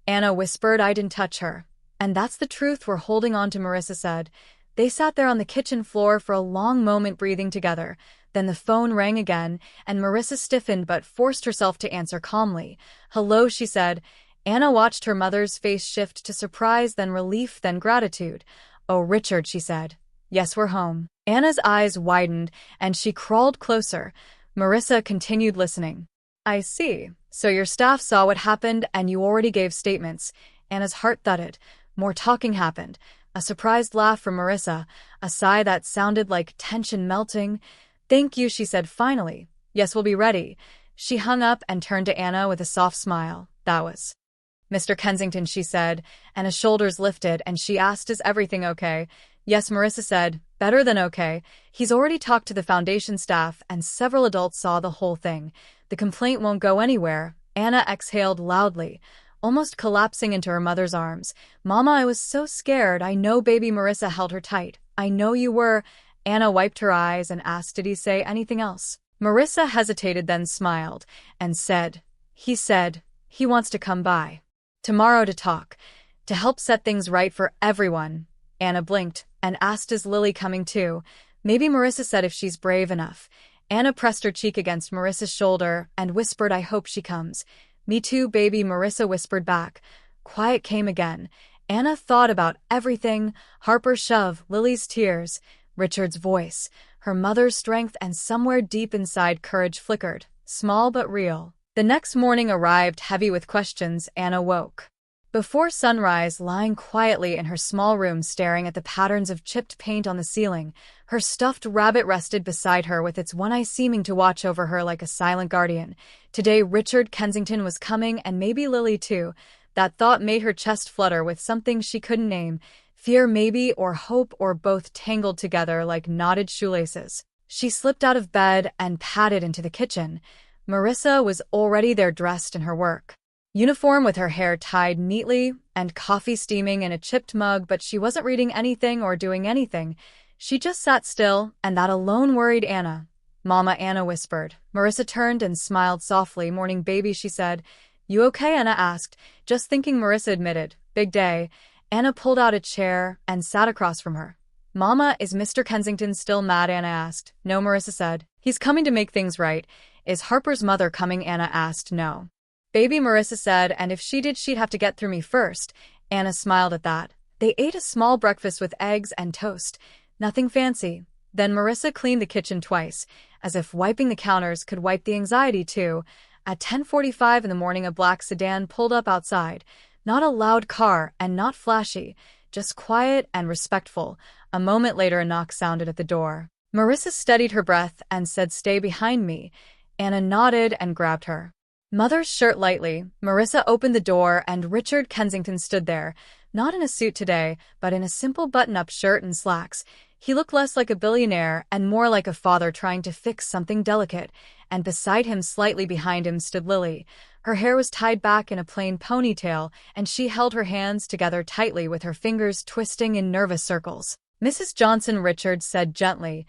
Anna whispered, I didn't touch her. And that's the truth we're holding on to, Marissa said. They sat there on the kitchen floor for a long moment breathing together. Then the phone rang again, and Marissa stiffened but forced herself to answer calmly. Hello, she said. Anna watched her mother's face shift to surprise, then relief, then gratitude. Oh, Richard, she said. Yes, we're home. Anna's eyes widened, and she crawled closer. Marissa continued listening. I see. So your staff saw what happened, and you already gave statements. Anna's heart thudded. More talking happened. A surprised laugh from Marissa, a sigh that sounded like tension melting. Thank you, she said finally. Yes, we'll be ready. She hung up and turned to Anna with a soft smile. That was Mr. Kensington, she said, and his shoulders lifted, and she asked, is everything okay? Yes, Marissa said, better than okay. He's already talked to the foundation staff, and several adults saw the whole thing. The complaint won't go anywhere. Anna exhaled loudly, almost collapsing into her mother's arms. Mama, I was so scared. I know, baby. Marissa held her tight. I know you were. Anna wiped her eyes and asked, did he say anything else? Marissa hesitated, then smiled, and said, he said he wants to come by tomorrow to talk, to help set things right for everyone. Anna blinked and asked, is Lily coming too? Maybe, Marissa said, if she's brave enough. Anna pressed her cheek against Marissa's shoulder and whispered, I hope she comes. Me too, baby, Marissa whispered back. Quiet came again. Anna thought about everything: Harper's shove, Lily's tears, Richard's voice, her mother's strength, and somewhere deep inside courage flickered, small but real. The next morning arrived heavy with questions. Anna woke before sunrise, lying quietly in her small room staring at the patterns of chipped paint on the ceiling. Her stuffed rabbit rested beside her with its one eye seeming to watch over her like a silent guardian. Today Richard Kensington was coming, and maybe Lily too. That thought made her chest flutter with something she couldn't name. Fear maybe, or hope, or both tangled together like knotted shoelaces. She slipped out of bed and padded into the kitchen. Marissa was already there, dressed in her work uniform with her hair tied neatly and coffee steaming in a chipped mug, but she wasn't reading anything or doing anything. She just sat still, and that alone worried Anna. Mama, Anna whispered. Marissa turned and smiled softly. Morning, baby, she said. You okay? Anna asked. Just thinking, Marissa admitted. Big day. Anna pulled out a chair and sat across from her. Mama, is Mr. Kensington still mad? Anna asked. No, Marissa said. He's coming to make things right. Is Harper's mother coming? Anna asked. No. Baby, Marissa said, and if she did, she'd have to get through me first. Anna smiled at that. They ate a small breakfast with eggs and toast. Nothing fancy. Then Marissa cleaned the kitchen twice, as if wiping the counters could wipe the anxiety too. At 10:45 in the morning, a black sedan pulled up outside. Not a loud car and not flashy, just quiet and respectful. A moment later, a knock sounded at the door. Marissa steadied her breath and said, stay behind me. Anna nodded and grabbed her mother's shirt lightly. Marissa opened the door, and Richard Kensington stood there, not in a suit today, but in a simple button-up shirt and slacks. He looked less like a billionaire and more like a father trying to fix something delicate. And beside him, slightly behind him, stood Lily. Her hair was tied back in a plain ponytail, and she held her hands together tightly with her fingers twisting in nervous circles. Mrs. Johnson, Richard said gently.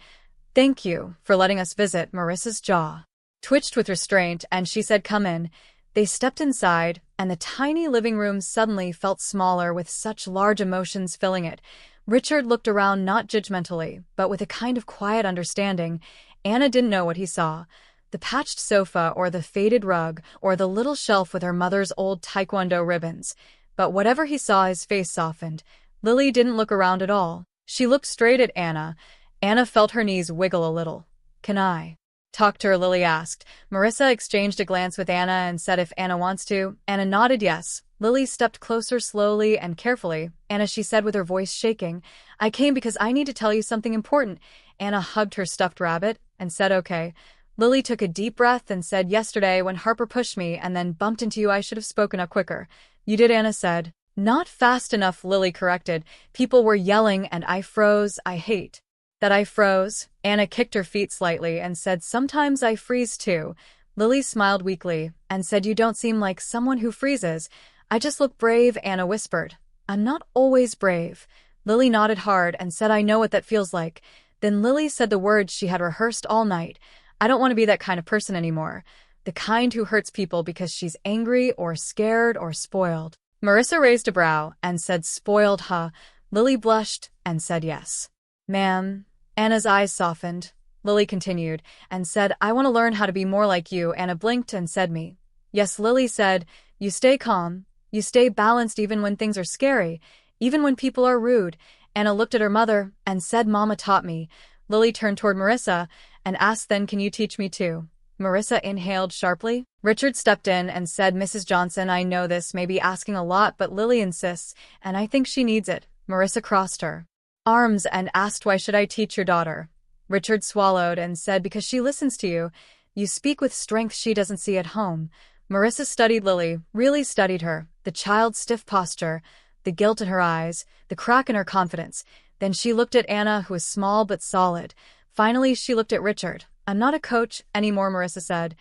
Thank you for letting us visit. Marissa's jaw twitched with restraint, and she said, come in. They stepped inside, and the tiny living room suddenly felt smaller with such large emotions filling it. Richard looked around, not judgmentally, but with a kind of quiet understanding. Anna didn't know what he saw. The patched sofa, or the faded rug, or the little shelf with her mother's old taekwondo ribbons. But whatever he saw, his face softened. Lily didn't look around at all. She looked straight at Anna. Anna felt her knees wiggle a little. Can I talk to her? Lily asked. Marissa exchanged a glance with Anna and said if Anna wants to. Anna nodded yes. Lily stepped closer slowly and carefully. Anna, she said with her voice shaking, I came because I need to tell you something important. Anna hugged her stuffed rabbit and said okay. Lily took a deep breath and said, yesterday when Harper pushed me and then bumped into you, I should have spoken up quicker. You did, Anna said. Not fast enough, Lily corrected. People were yelling and I froze. I hate that I froze. Anna kicked her feet slightly and said, sometimes I freeze too. Lily smiled weakly and said, you don't seem like someone who freezes. I just look brave, Anna whispered. I'm not always brave. Lily nodded hard and said, I know what that feels like. Then Lily said the words she had rehearsed all night. I don't want to be that kind of person anymore. the kind who hurts people because she's angry or scared or spoiled. Marissa raised a brow and said, "Spoiled, huh?" Lily blushed and said yes. "Ma'am." Anna's eyes softened. Lily continued and said, "I want to learn how to be more like you." Anna blinked and said, "Me." "Yes," Lily said. "You stay calm. You stay balanced even when things are scary, even when people are rude." Anna looked at her mother and said, "Mama taught me." Lily turned toward Marissa and asked, "Then can you teach me too?" Marissa inhaled sharply. Richard stepped in and said, "Mrs. Johnson, I know this may be asking a lot, but Lily insists, and I think she needs it." Marissa crossed her arms and asked, "Why should I teach your daughter?" Richard swallowed and said, "Because she listens to you. You speak with strength she doesn't see at home." Marissa studied Lily, really studied her, the child's stiff posture, the guilt in her eyes, the crack in her confidence. Then she looked at Anna, who was small but solid. Finally, she looked at Richard. "I'm not a coach anymore," Marissa said.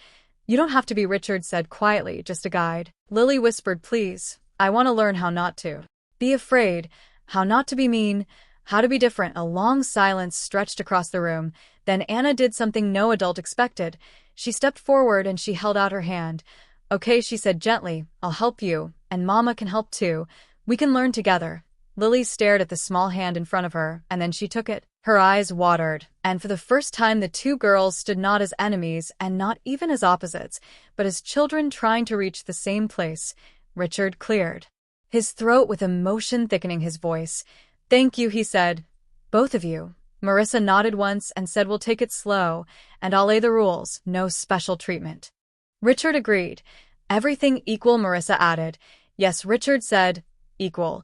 "You don't have to be," Richard said quietly, "just a guide." Lily whispered, "Please, I want to learn how not to be afraid, how not to be mean, how to be different." A long silence stretched across the room. Then Anna did something no adult expected. She stepped forward and she held out her hand. "Okay," she said gently, "I'll help you, and Mama can help too. We can learn together." Lily stared at the small hand in front of her, and then she took it. Her eyes watered, and for the first time the two girls stood not as enemies and not even as opposites, but as children trying to reach the same place. Richard cleared his throat with emotion thickening his voice. "Thank you," he said. "Both of you." Marissa nodded once and said, "We'll take it slow, and I'll lay the rules, no special treatment." Richard agreed. "Everything equal," Marissa added. "Yes," Richard said, "equal."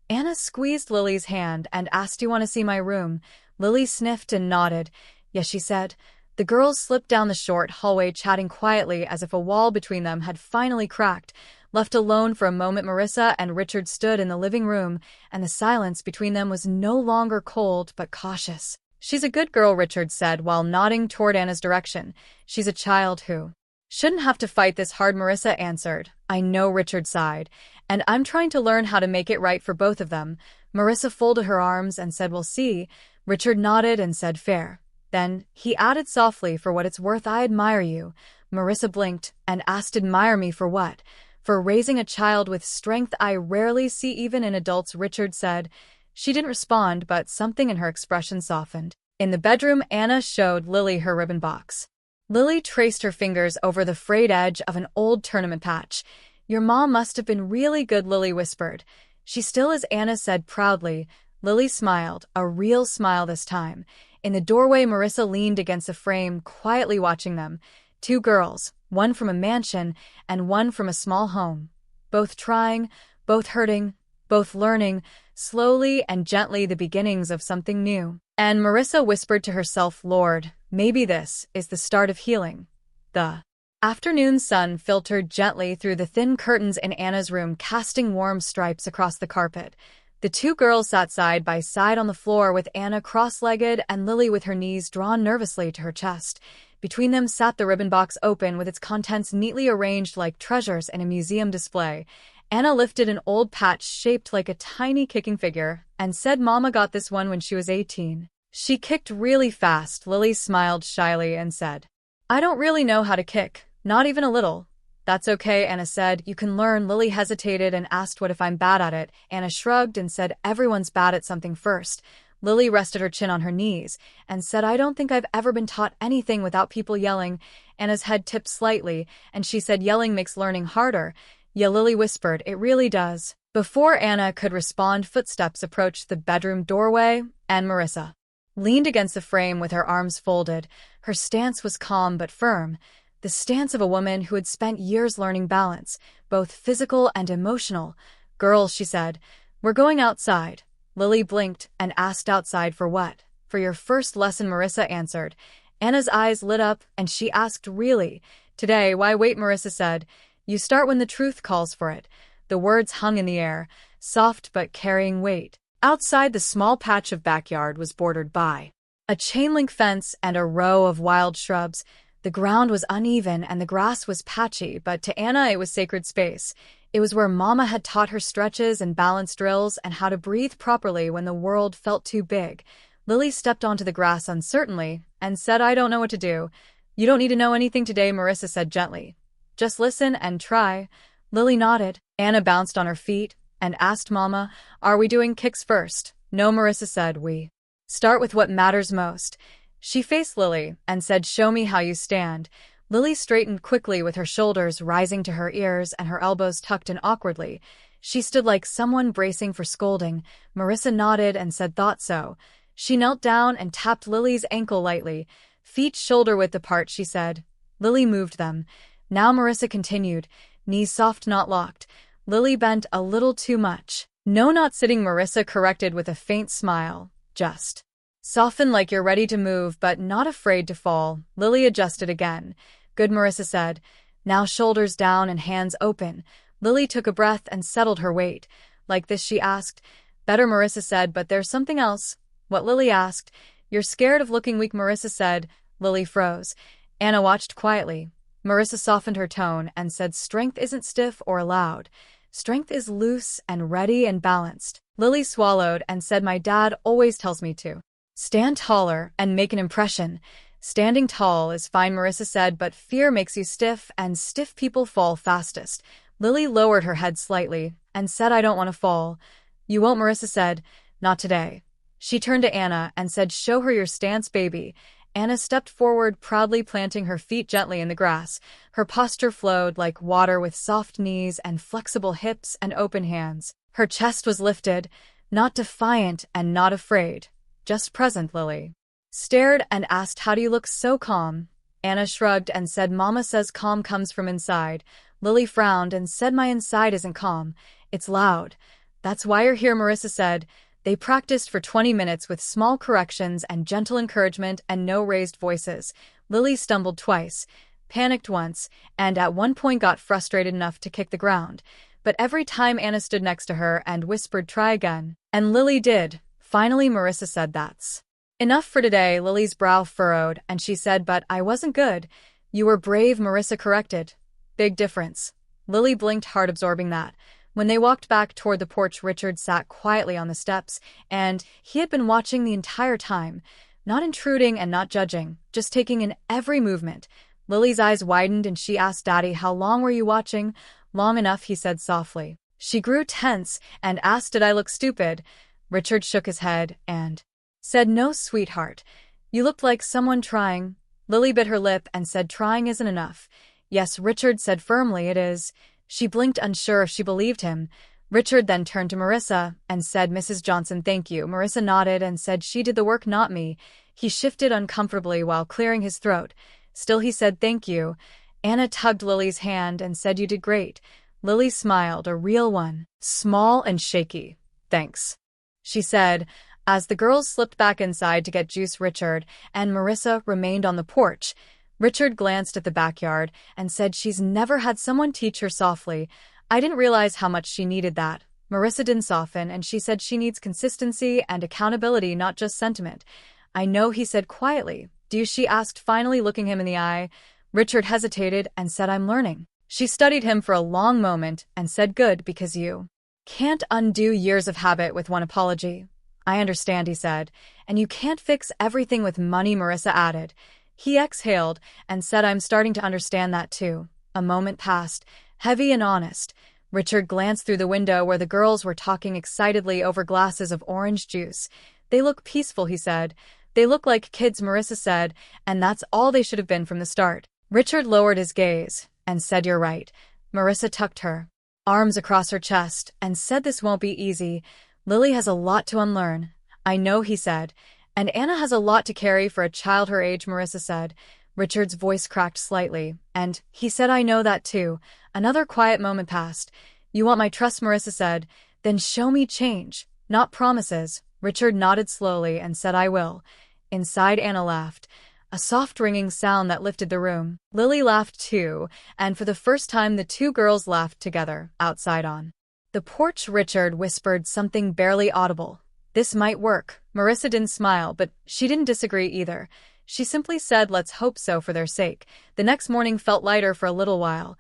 Anna squeezed Lily's hand and asked, "Do you want to see my room?" Lily sniffed and nodded. "Yes," she said. The girls slipped down the short hallway, chatting quietly as if a wall between them had finally cracked. Left alone for a moment, Marissa and Richard stood in the living room, and the silence between them was no longer cold but cautious. "She's a good girl," Richard said while nodding toward Anna's direction. "She's a child who shouldn't have to fight this hard," Marissa answered. "I know," Richard sighed, "and I'm trying to learn how to make it right for both of them." Marissa folded her arms and said, "We'll see." Richard nodded and said, "Fair." Then he added softly, "For what it's worth, I admire you." Marissa blinked and asked, "Admire me for what?" "For raising a child with strength I rarely see even in adults," Richard said. She didn't respond, but something in her expression softened. In the bedroom, Anna showed Lily her ribbon box. Lily traced her fingers over the frayed edge of an old tournament patch. "Your mom must have been really good," Lily whispered. "She still is," Anna said proudly. Lily smiled, a real smile this time. In the doorway, Marissa leaned against a frame, quietly watching them. Two girls, one from a mansion and one from a small home. Both trying, both hurting, both learning, slowly and gently, the beginnings of something new. And Marissa whispered to herself, "Lord, maybe this is the start of healing." The afternoon sun filtered gently through the thin curtains in Anna's room, casting warm stripes across the carpet. The two girls sat side by side on the floor, with Anna cross-legged and Lily with her knees drawn nervously to her chest. Between them sat the ribbon box, open, with its contents neatly arranged like treasures in a museum display. Anna lifted an old patch shaped like a tiny kicking figure and said, "Mama got this one when she was 18. She kicked really fast." Lily smiled shyly and said, "I don't really know how to kick, not even a little." "That's okay," Anna said. "You can learn." Lily hesitated and asked, "What if I'm bad at it?" Anna shrugged and said, "Everyone's bad at something first." Lily rested her chin on her knees and said, "I don't think I've ever been taught anything without people yelling." Anna's head tipped slightly, and she said, "Yelling makes learning harder." "Yeah," Lily whispered, "it really does." Before Anna could respond, footsteps approached the bedroom doorway, and Marissa leaned against the frame with her arms folded. Her stance was calm but firm, the stance of a woman who had spent years learning balance, both physical and emotional. "Girls," she said, "we're going outside." Lily blinked and asked, "Outside for what?" "For your first lesson," Marissa answered. Anna's eyes lit up, and she asked, "Really? Today?" "Why wait?" Marissa said. "You start when the truth calls for it." The words hung in the air, soft but carrying weight. Outside, the small patch of backyard was bordered by a chain-link fence and a row of wild shrubs. The ground was uneven and the grass was patchy, but to Anna it was sacred space. It was where Mama had taught her stretches and balance drills and how to breathe properly when the world felt too big. Lily stepped onto the grass uncertainly and said, "I don't know what to do." You don't need to know anything today, Marissa said gently. Just listen and try. Lily nodded. Anna bounced on her feet and asked Mama, are we doing kicks first? No, Marissa said, we start with what matters most. She faced Lily and said, show me how you stand. Lily straightened quickly with her shoulders rising to her ears and her elbows tucked in awkwardly. She stood like someone bracing for scolding. Marissa nodded and said, thought so. She knelt down and tapped Lily's ankle lightly. Feet shoulder-width apart, she said. Lily moved them. Now Marissa continued, knees soft, not locked. Lily bent a little too much. No, not sitting, Marissa corrected with a faint smile. Just soften like you're ready to move, but not afraid to fall. Lily adjusted again. Good, Marissa said. Now shoulders down and hands open. Lily took a breath and settled her weight. Like this, she asked. Better, Marissa said, but there's something else. What? Lily asked. You're scared of looking weak, Marissa said. Lily froze. Anna watched quietly. Marissa softened her tone and said, strength isn't stiff or loud. Strength is loose and ready and balanced. Lily swallowed and said, my dad always tells me to stand taller and make an impression. Standing tall is fine, Marissa said, but fear makes you stiff, and stiff people fall fastest. Lily lowered her head slightly and said, I don't want to fall. You won't, Marissa said. Not today. She turned to Anna and said, show her your stance, baby. Anna stepped forward, proudly planting her feet gently in the grass. Her posture flowed like water with soft knees and flexible hips and open hands. Her chest was lifted, not defiant and not afraid, just present. Lily stared and asked, how do you look so calm? Anna shrugged and said, Mama says calm comes from inside. Lily frowned and said, my inside isn't calm. It's loud. That's why you're here, Marissa said. They practiced for 20 minutes with small corrections and gentle encouragement and no raised voices. Lily stumbled twice, panicked once, and at one point got frustrated enough to kick the ground. But every time Anna stood next to her and whispered, try again. And Lily did. Finally, Marissa said, that's enough for today. Lily's brow furrowed, and she said, but I wasn't good. You were brave, Marissa corrected. Big difference. Lily blinked hard, absorbing that. When they walked back toward the porch, Richard sat quietly on the steps, and he had been watching the entire time, not intruding and not judging, just taking in every movement. Lily's eyes widened and she asked, Daddy, how long were you watching? Long enough, he said softly. She grew tense and asked, did I look stupid? Richard shook his head and said, no, sweetheart. You looked like someone trying. Lily bit her lip and said, trying isn't enough. Yes, Richard said firmly, it is. She blinked, unsure if she believed him. Richard then turned to Marissa and said, Mrs. Johnson, thank you. Marissa nodded and said, she did the work, not me. He shifted uncomfortably while clearing his throat. Still, he said, thank you. Anna tugged Lily's hand and said, you did great. Lily smiled, a real one, small and shaky. Thanks, she said, as the girls slipped back inside to get juice. Richard and Marissa remained on the porch. Richard glanced at the backyard and said, she's never had someone teach her softly. I didn't realize how much she needed that. Marissa didn't soften, and she said she needs consistency and accountability, not just sentiment. I know, he said quietly. Do you? She asked, finally looking him in the eye. Richard hesitated and said, I'm learning. She studied him for a long moment and said, good, because you can't undo years of habit with one apology. I understand, he said. And you can't fix everything with money, Marissa added. He exhaled and said, I'm starting to understand that too. A moment passed, heavy and honest. Richard glanced through the window where the girls were talking excitedly over glasses of orange juice. They look peaceful, he said. They look like kids, Marissa said, and that's all they should have been from the start. Richard lowered his gaze and said, you're right. Marissa tucked her arms across her chest and said, this won't be easy. Lily has a lot to unlearn. I know, he said. And Anna has a lot to carry for a child her age, Marissa said. Richard's voice cracked slightly, and he said, I know that too. Another quiet moment passed. You want my trust, Marissa said. Then show me change, not promises. Richard nodded slowly and said, I will. Inside, Anna laughed, a soft ringing sound that lifted the room. Lily laughed too, and for the first time the two girls laughed together, outside on the porch. Richard whispered something barely audible. This might work. Marissa didn't smile, but she didn't disagree either. She simply said, let's hope so for their sake. The next morning felt lighter for a little while.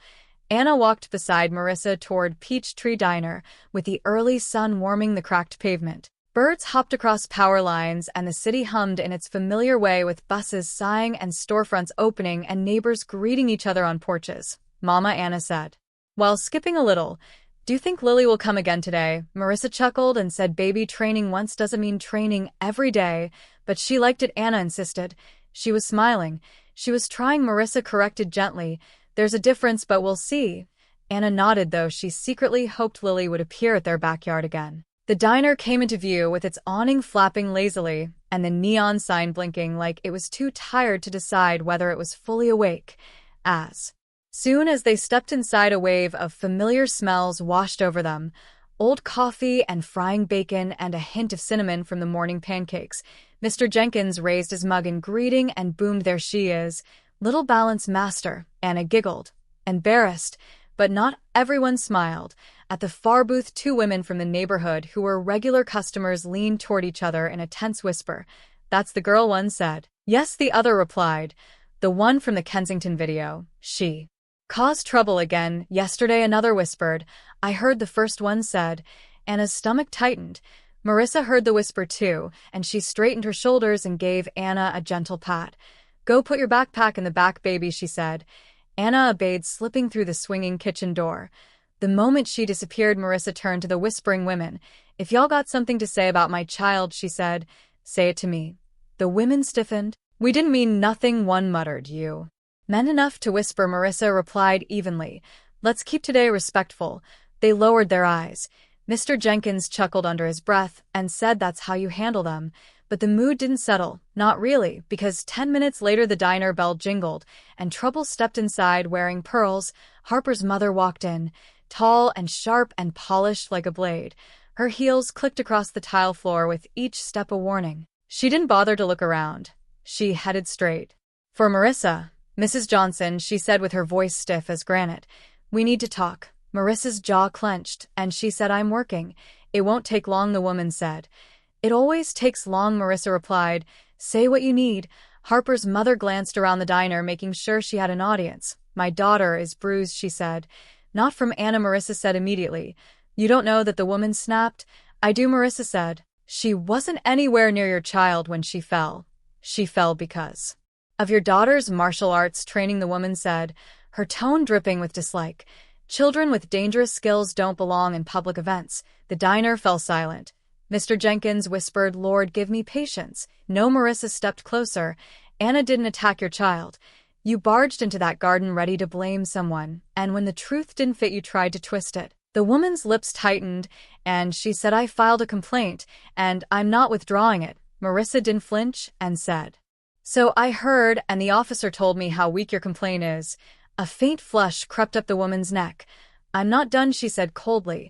Anna walked beside Marissa toward Peachtree Diner, with the early sun warming the cracked pavement. Birds hopped across power lines, and the city hummed in its familiar way with buses sighing and storefronts opening and neighbors greeting each other on porches. Mama Anna said. While skipping a little, "Do you think Lily will come again today?" Marissa chuckled and said baby training once doesn't mean training every day, but she liked it, Anna insisted. She was smiling. She was trying. Marissa corrected gently. "There's a difference, but we'll see." Anna nodded, though she secretly hoped Lily would appear at their backyard again. The diner came into view with its awning flapping lazily and the neon sign blinking like it was too tired to decide whether it was fully awake. As soon as they stepped inside, a wave of familiar smells washed over them. Old coffee and frying bacon and a hint of cinnamon from the morning pancakes. Mr. Jenkins raised his mug in greeting and boomed, "There she is. Little balance master." Anna giggled. Embarrassed, but not everyone smiled. At the far booth, two women from the neighborhood who were regular customers leaned toward each other in a tense whisper. "That's the girl," one said. "Yes," the other replied. "The one from the Kensington video. She caused trouble again yesterday," another whispered. "I heard," the first one said. Anna's stomach tightened. Marissa heard the whisper too, and she straightened her shoulders and gave Anna a gentle pat. "Go put your backpack in the back, baby," she said. Anna obeyed, slipping through the swinging kitchen door. The moment she disappeared, Marissa turned to the whispering women. "If y'all got something to say about my child," she said, "say it to me." The women stiffened. "We didn't mean nothing," one muttered. "You meant enough to whisper," Marissa replied evenly. "Let's keep today respectful." They lowered their eyes. Mr. Jenkins chuckled under his breath and said, "That's how you handle them." But the mood didn't settle, not really, because 10 minutes later the diner bell jingled, and Trouble stepped inside wearing pearls. Harper's mother walked in, tall and sharp and polished like a blade. Her heels clicked across the tile floor with each step a warning. She didn't bother to look around. She headed straight for Marissa. "Mrs. Johnson," she said with her voice stiff as granite, "we need to talk." Marissa's jaw clenched, and she said, "I'm working." "It won't take long," the woman said. "It always takes long," Marissa replied. "Say what you need." Harper's mother glanced around the diner, making sure she had an audience. "My daughter is bruised," she said. "Not from Anna," Marissa said immediately. "You don't know that," the woman snapped. "I do," Marissa said. "She wasn't anywhere near your child when she fell. She fell because of your daughter's martial arts training," the woman said, her tone dripping with dislike. "Children with dangerous skills don't belong in public events." The diner fell silent. Mr. Jenkins whispered, "Lord, give me patience." "No," Marissa stepped closer. "Anna didn't attack your child. You barged into that garden ready to blame someone, and when the truth didn't fit, you tried to twist it." The woman's lips tightened, and she said, "I filed a complaint, and I'm not withdrawing it." Marissa didn't flinch and said, "So I heard, and the officer told me how weak your complaint is." A faint flush crept up the woman's neck. "I'm not done," she said coldly.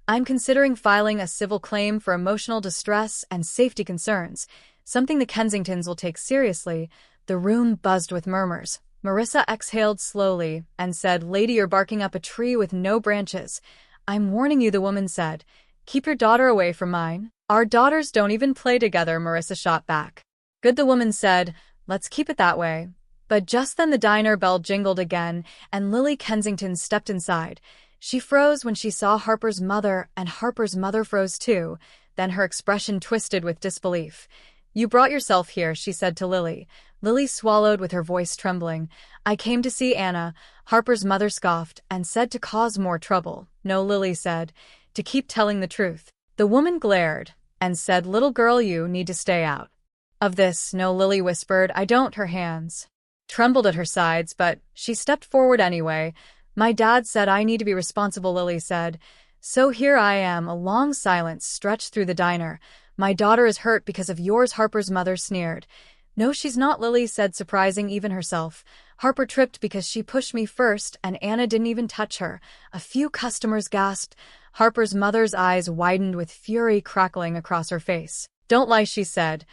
"I'm considering filing a civil claim for emotional distress and safety concerns, something the Kensingtons will take seriously." The room buzzed with murmurs. Marissa exhaled slowly and said, "Lady, you're barking up a tree with no branches." "I'm warning you," the woman said. "Keep your daughter away from mine." "Our daughters don't even play together," Marissa shot back. "Good," the woman said. "Let's keep it that way." But just then the diner bell jingled again, and Lily Kensington stepped inside. She froze when she saw Harper's mother, and Harper's mother froze too. Then her expression twisted with disbelief. "You brought yourself here," she said to Lily. Lily swallowed with her voice trembling. "I came to see Anna." Harper's mother scoffed and said, "To cause more trouble." "No," Lily said, "to keep telling the truth." The woman glared and said, "Little girl, you need to stay out of this." "No," Lily whispered. "I don't." Her hands trembled at her sides, but she stepped forward anyway. "My dad said I need to be responsible," Lily said. "So here I am." A long silence stretched through the diner. "My daughter is hurt because of yours," Harper's mother sneered. "No, she's not," Lily said, surprising even herself. "Harper tripped because she pushed me first, and Anna didn't even touch her." A few customers gasped. Harper's mother's eyes widened with fury crackling across her face. "Don't lie," she said.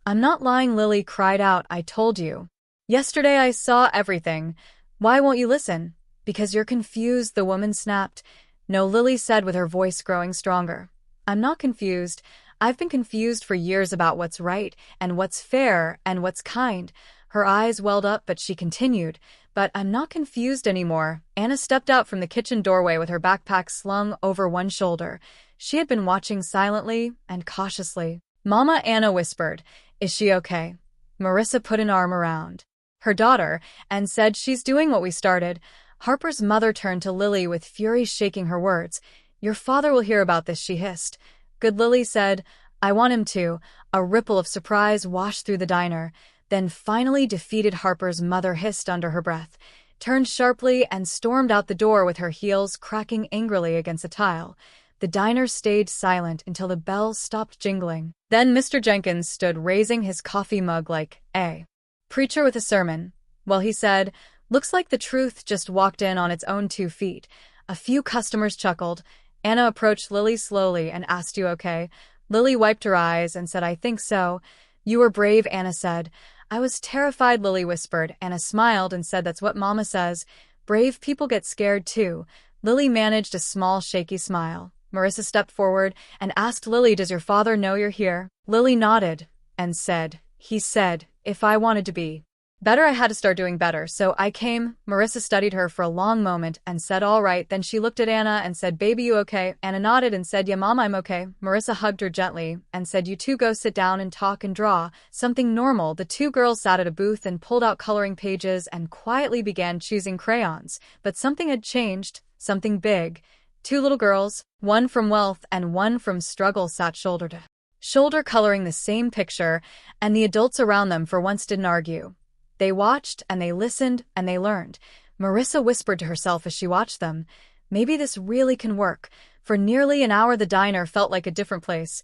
"I'm not lying," Lily cried out. "I told you. Yesterday I saw everything. Why won't you listen?" "Because you're confused," the woman snapped. "No," Lily said with her voice growing stronger. "I'm not confused. I've been confused for years about what's right and what's fair and what's kind." Her eyes welled up, but she continued, "But I'm not confused anymore." Anna stepped out from the kitchen doorway with her backpack slung over one shoulder. She had been watching silently and cautiously. Mama, Anna whispered, "Is she okay?" Marissa put an arm around her daughter and said, "She's doing what we started." Harper's mother turned to Lily with fury, shaking her words. "Your father will hear about this," she hissed. "Good," Lily said. "I want him to." A ripple of surprise washed through the diner. Then finally defeated, Harper's mother hissed under her breath, turned sharply, and stormed out the door with her heels cracking angrily against the tile. The diner stayed silent until the bells stopped jingling. Then Mr. Jenkins stood, raising his coffee mug like a preacher with a sermon. "Well," he said, "looks like the truth just walked in on its own 2 feet." A few customers chuckled. Anna approached Lily slowly and asked, "You okay?" Lily wiped her eyes and said, "I think so." "You were brave," Anna said. "I was terrified," Lily whispered. Anna smiled and said, "That's what Mama says. Brave people get scared too." Lily managed a small, shaky smile. Marissa stepped forward and asked Lily, "Does your father know you're here?" Lily nodded and said, "He said, if I wanted to be better, I had to start doing better, so I came." Marissa studied her for a long moment and said, "All right." Then she looked at Anna and said, "Baby, you okay?" Anna nodded and said, "Yeah, Mom, I'm okay." Marissa hugged her gently and said, "You two go sit down and talk and draw something normal." The 2 girls sat at a booth and pulled out coloring pages and quietly began choosing crayons. But something had changed, something big. 2 little girls, one from wealth and one from struggle, sat shoulder to shoulder coloring the same picture, and the adults around them for once didn't argue. They watched and they listened and they learned. Marissa whispered to herself as she watched them, "Maybe this really can work." For nearly an hour the diner felt like a different place.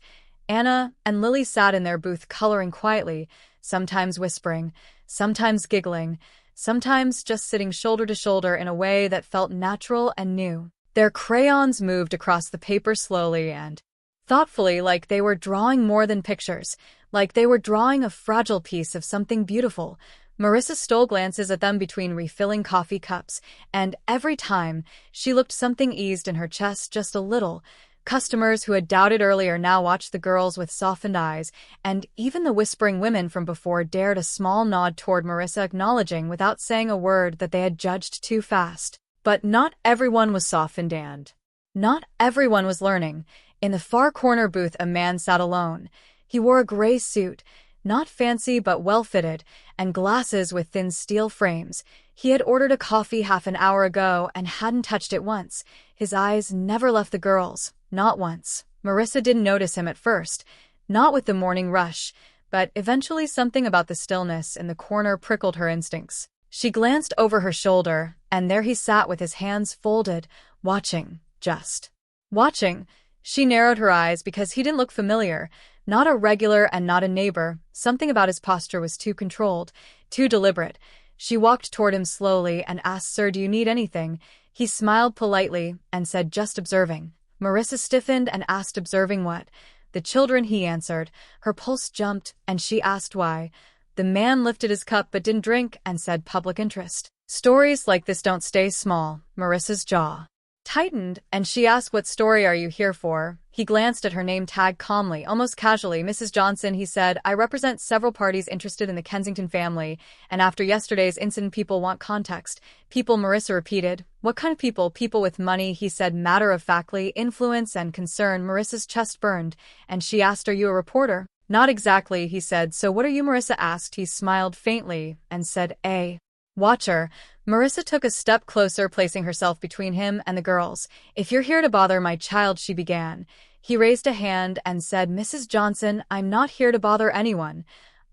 Anna and Lily sat in their booth coloring quietly, sometimes whispering, sometimes giggling, sometimes just sitting shoulder to shoulder in a way that felt natural and new. Their crayons moved across the paper slowly and thoughtfully, like they were drawing more than pictures, like they were drawing a fragile piece of something beautiful. Marissa stole glances at them between refilling coffee cups, and every time she looked, something eased in her chest just a little. Customers who had doubted earlier now watched the girls with softened eyes, and even the whispering women from before dared a small nod toward Marissa, acknowledging without saying a word that they had judged too fast. But not everyone was softened, and not everyone was learning. In the far corner booth, a man sat alone. He wore a gray suit, not fancy but well-fitted, and glasses with thin steel frames. He had ordered a coffee half an hour ago and hadn't touched it once. His eyes never left the girls, not once. Marissa didn't notice him at first, not with the morning rush, but eventually something about the stillness in the corner prickled her instincts. She glanced over her shoulder, and there he sat with his hands folded, watching, just watching. She narrowed her eyes because he didn't look familiar, not a regular and not a neighbor. Something about his posture was too controlled, too deliberate. She walked toward him slowly and asked, "Sir, do you need anything?" He smiled politely and said, "Just observing." Marissa stiffened and asked, "Observing what?" "The children," he answered. Her pulse jumped, and she asked why. The man lifted his cup but didn't drink and said, "Public interest. Stories like this don't stay small." Marissa's jaw tightened, and she asked, "What story are you here for?" He glanced at her name tag calmly, almost casually. "Mrs. Johnson," he said. "I represent several parties interested in the Kensington family, and after yesterday's incident, people want context." "People," Marissa repeated. "What kind of people?" "People with money," he said matter-of-factly. "Influence and concern." Marissa's chest burned, and she asked, "Are you a reporter?" "Not exactly," he said. "So what are you?" Marissa asked. He smiled faintly and said, "A watcher." Marissa took a step closer, placing herself between him and the girls. "If you're here to bother my child," she began. He raised a hand and said, "Mrs. Johnson, I'm not here to bother anyone.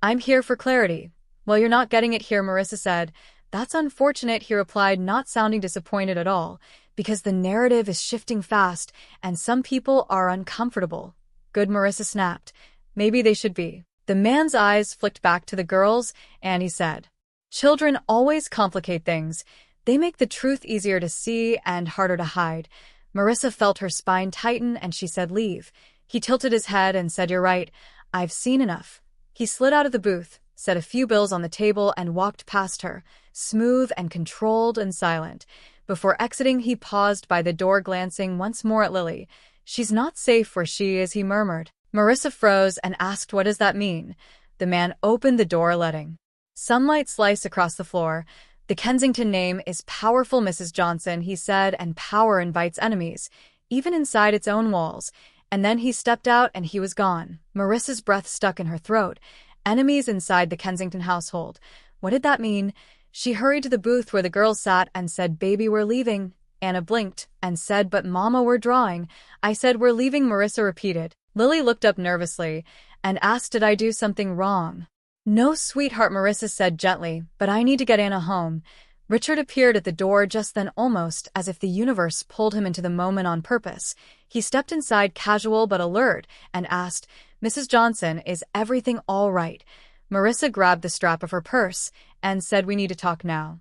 I'm here for clarity." "Well, you're not getting it here," Marissa said. "That's unfortunate," he replied, not sounding disappointed at all, "because the narrative is shifting fast, and some people are uncomfortable." "Good," Marissa snapped. "Maybe they should be." The man's eyes flicked back to the girls, and he said, "Children always complicate things. They make the truth easier to see and harder to hide." Marissa felt her spine tighten, and she said, "Leave." He tilted his head and said, "You're right. I've seen enough." He slid out of the booth, set a few bills on the table, and walked past her, smooth and controlled and silent. Before exiting, he paused by the door, glancing once more at Lily. "She's not safe where she is," he murmured. Marissa froze and asked, "What does that mean?" The man opened the door, letting sunlight slice across the floor. "The Kensington name is powerful, Mrs. Johnson," he said, "and power invites enemies, even inside its own walls. and then he stepped out and he was gone. Marissa's breath stuck in her throat. Enemies inside the Kensington household. What did that mean? She hurried to the booth where the girls sat and said, "Baby, we're leaving." Anna blinked and said, "But Mama, we're drawing." "I said we're leaving," Marissa repeated. Lily looked up nervously and asked, "Did I do something wrong?" "No, sweetheart," Marissa said gently, "but I need to get Anna home." Richard appeared at the door just then, almost as if the universe pulled him into the moment on purpose. He stepped inside, casual but alert, and asked, "Mrs. Johnson, is everything all right?" Marissa grabbed the strap of her purse and said, "We need to talk now."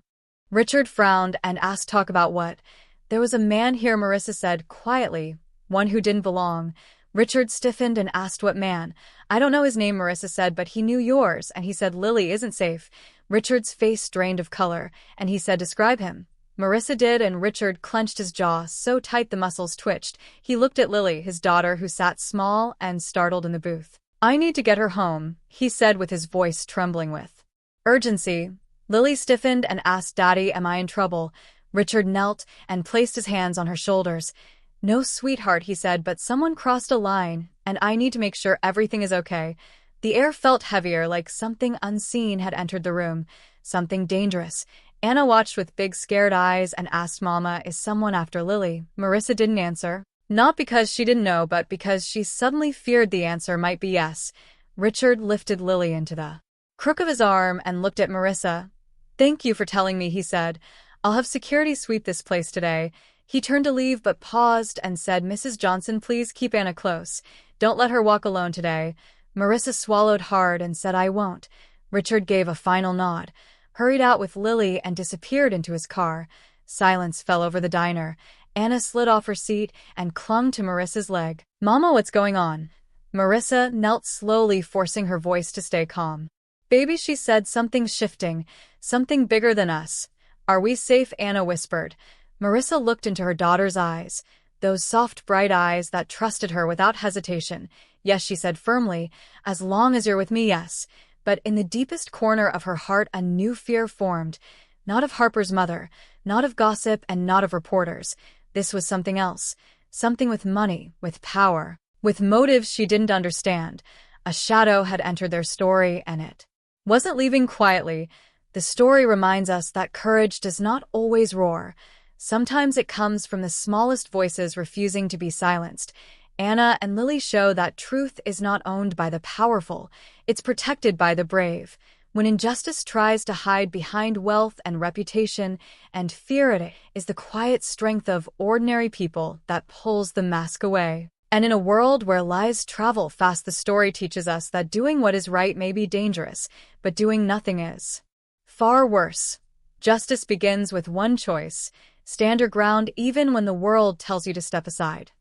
Richard frowned and asked, "Talk about what?" "There was a man here," Marissa said quietly, "one who didn't belong." Richard stiffened and asked, "What man?" "I don't know his name," Marissa said, "but he knew yours, and he said Lily isn't safe." Richard's face drained of color, and he said, "Describe him." Marissa did, and Richard clenched his jaw so tight the muscles twitched. He looked at Lily, his daughter, who sat small and startled in the booth. "I need to get her home," he said with his voice trembling with urgency. Lily stiffened and asked, "Daddy, am I in trouble?" Richard knelt and placed his hands on her shoulders. "No, sweetheart," he said, "but someone crossed a line, and I need to make sure everything is okay." The air felt heavier, like something unseen had entered the room, something dangerous. Anna watched with big scared eyes and asked, "Mama, is someone after Lily?" Marissa didn't answer. Not because she didn't know, but because she suddenly feared the answer might be yes. Richard lifted Lily into the crook of his arm and looked at Marissa. "Thank you for telling me," he said. "I'll have security sweep this place today." He turned to leave but paused and said, "Mrs. Johnson, please keep Anna close. Don't let her walk alone today." Marissa swallowed hard and said, "I won't." Richard gave a final nod, hurried out with Lily, and disappeared into his car. Silence fell over the diner. Anna slid off her seat and clung to Marissa's leg. "Mama, what's going on?" Marissa knelt slowly, forcing her voice to stay calm. "Baby," she said, "something's shifting. Something bigger than us." "Are we safe?" Anna whispered. Marissa looked into her daughter's eyes, those soft, bright eyes that trusted her without hesitation. "Yes," she said firmly, "as long as you're with me, yes." But in the deepest corner of her heart, a new fear formed. Not of Harper's mother, not of gossip, and not of reporters. This was something else. Something with money, with power, with motives she didn't understand. A shadow had entered their story, and it wasn't leaving quietly. The story reminds us that courage does not always roar. Sometimes it comes from the smallest voices refusing to be silenced. Anna and Lily show that truth is not owned by the powerful, it's protected by the brave. When injustice tries to hide behind wealth and reputation and fear, it is the quiet strength of ordinary people that pulls the mask away. And in a world where lies travel fast, the story teaches us that doing what is right may be dangerous, but doing nothing is far worse. Justice begins with one choice: stand your ground even when the world tells you to step aside.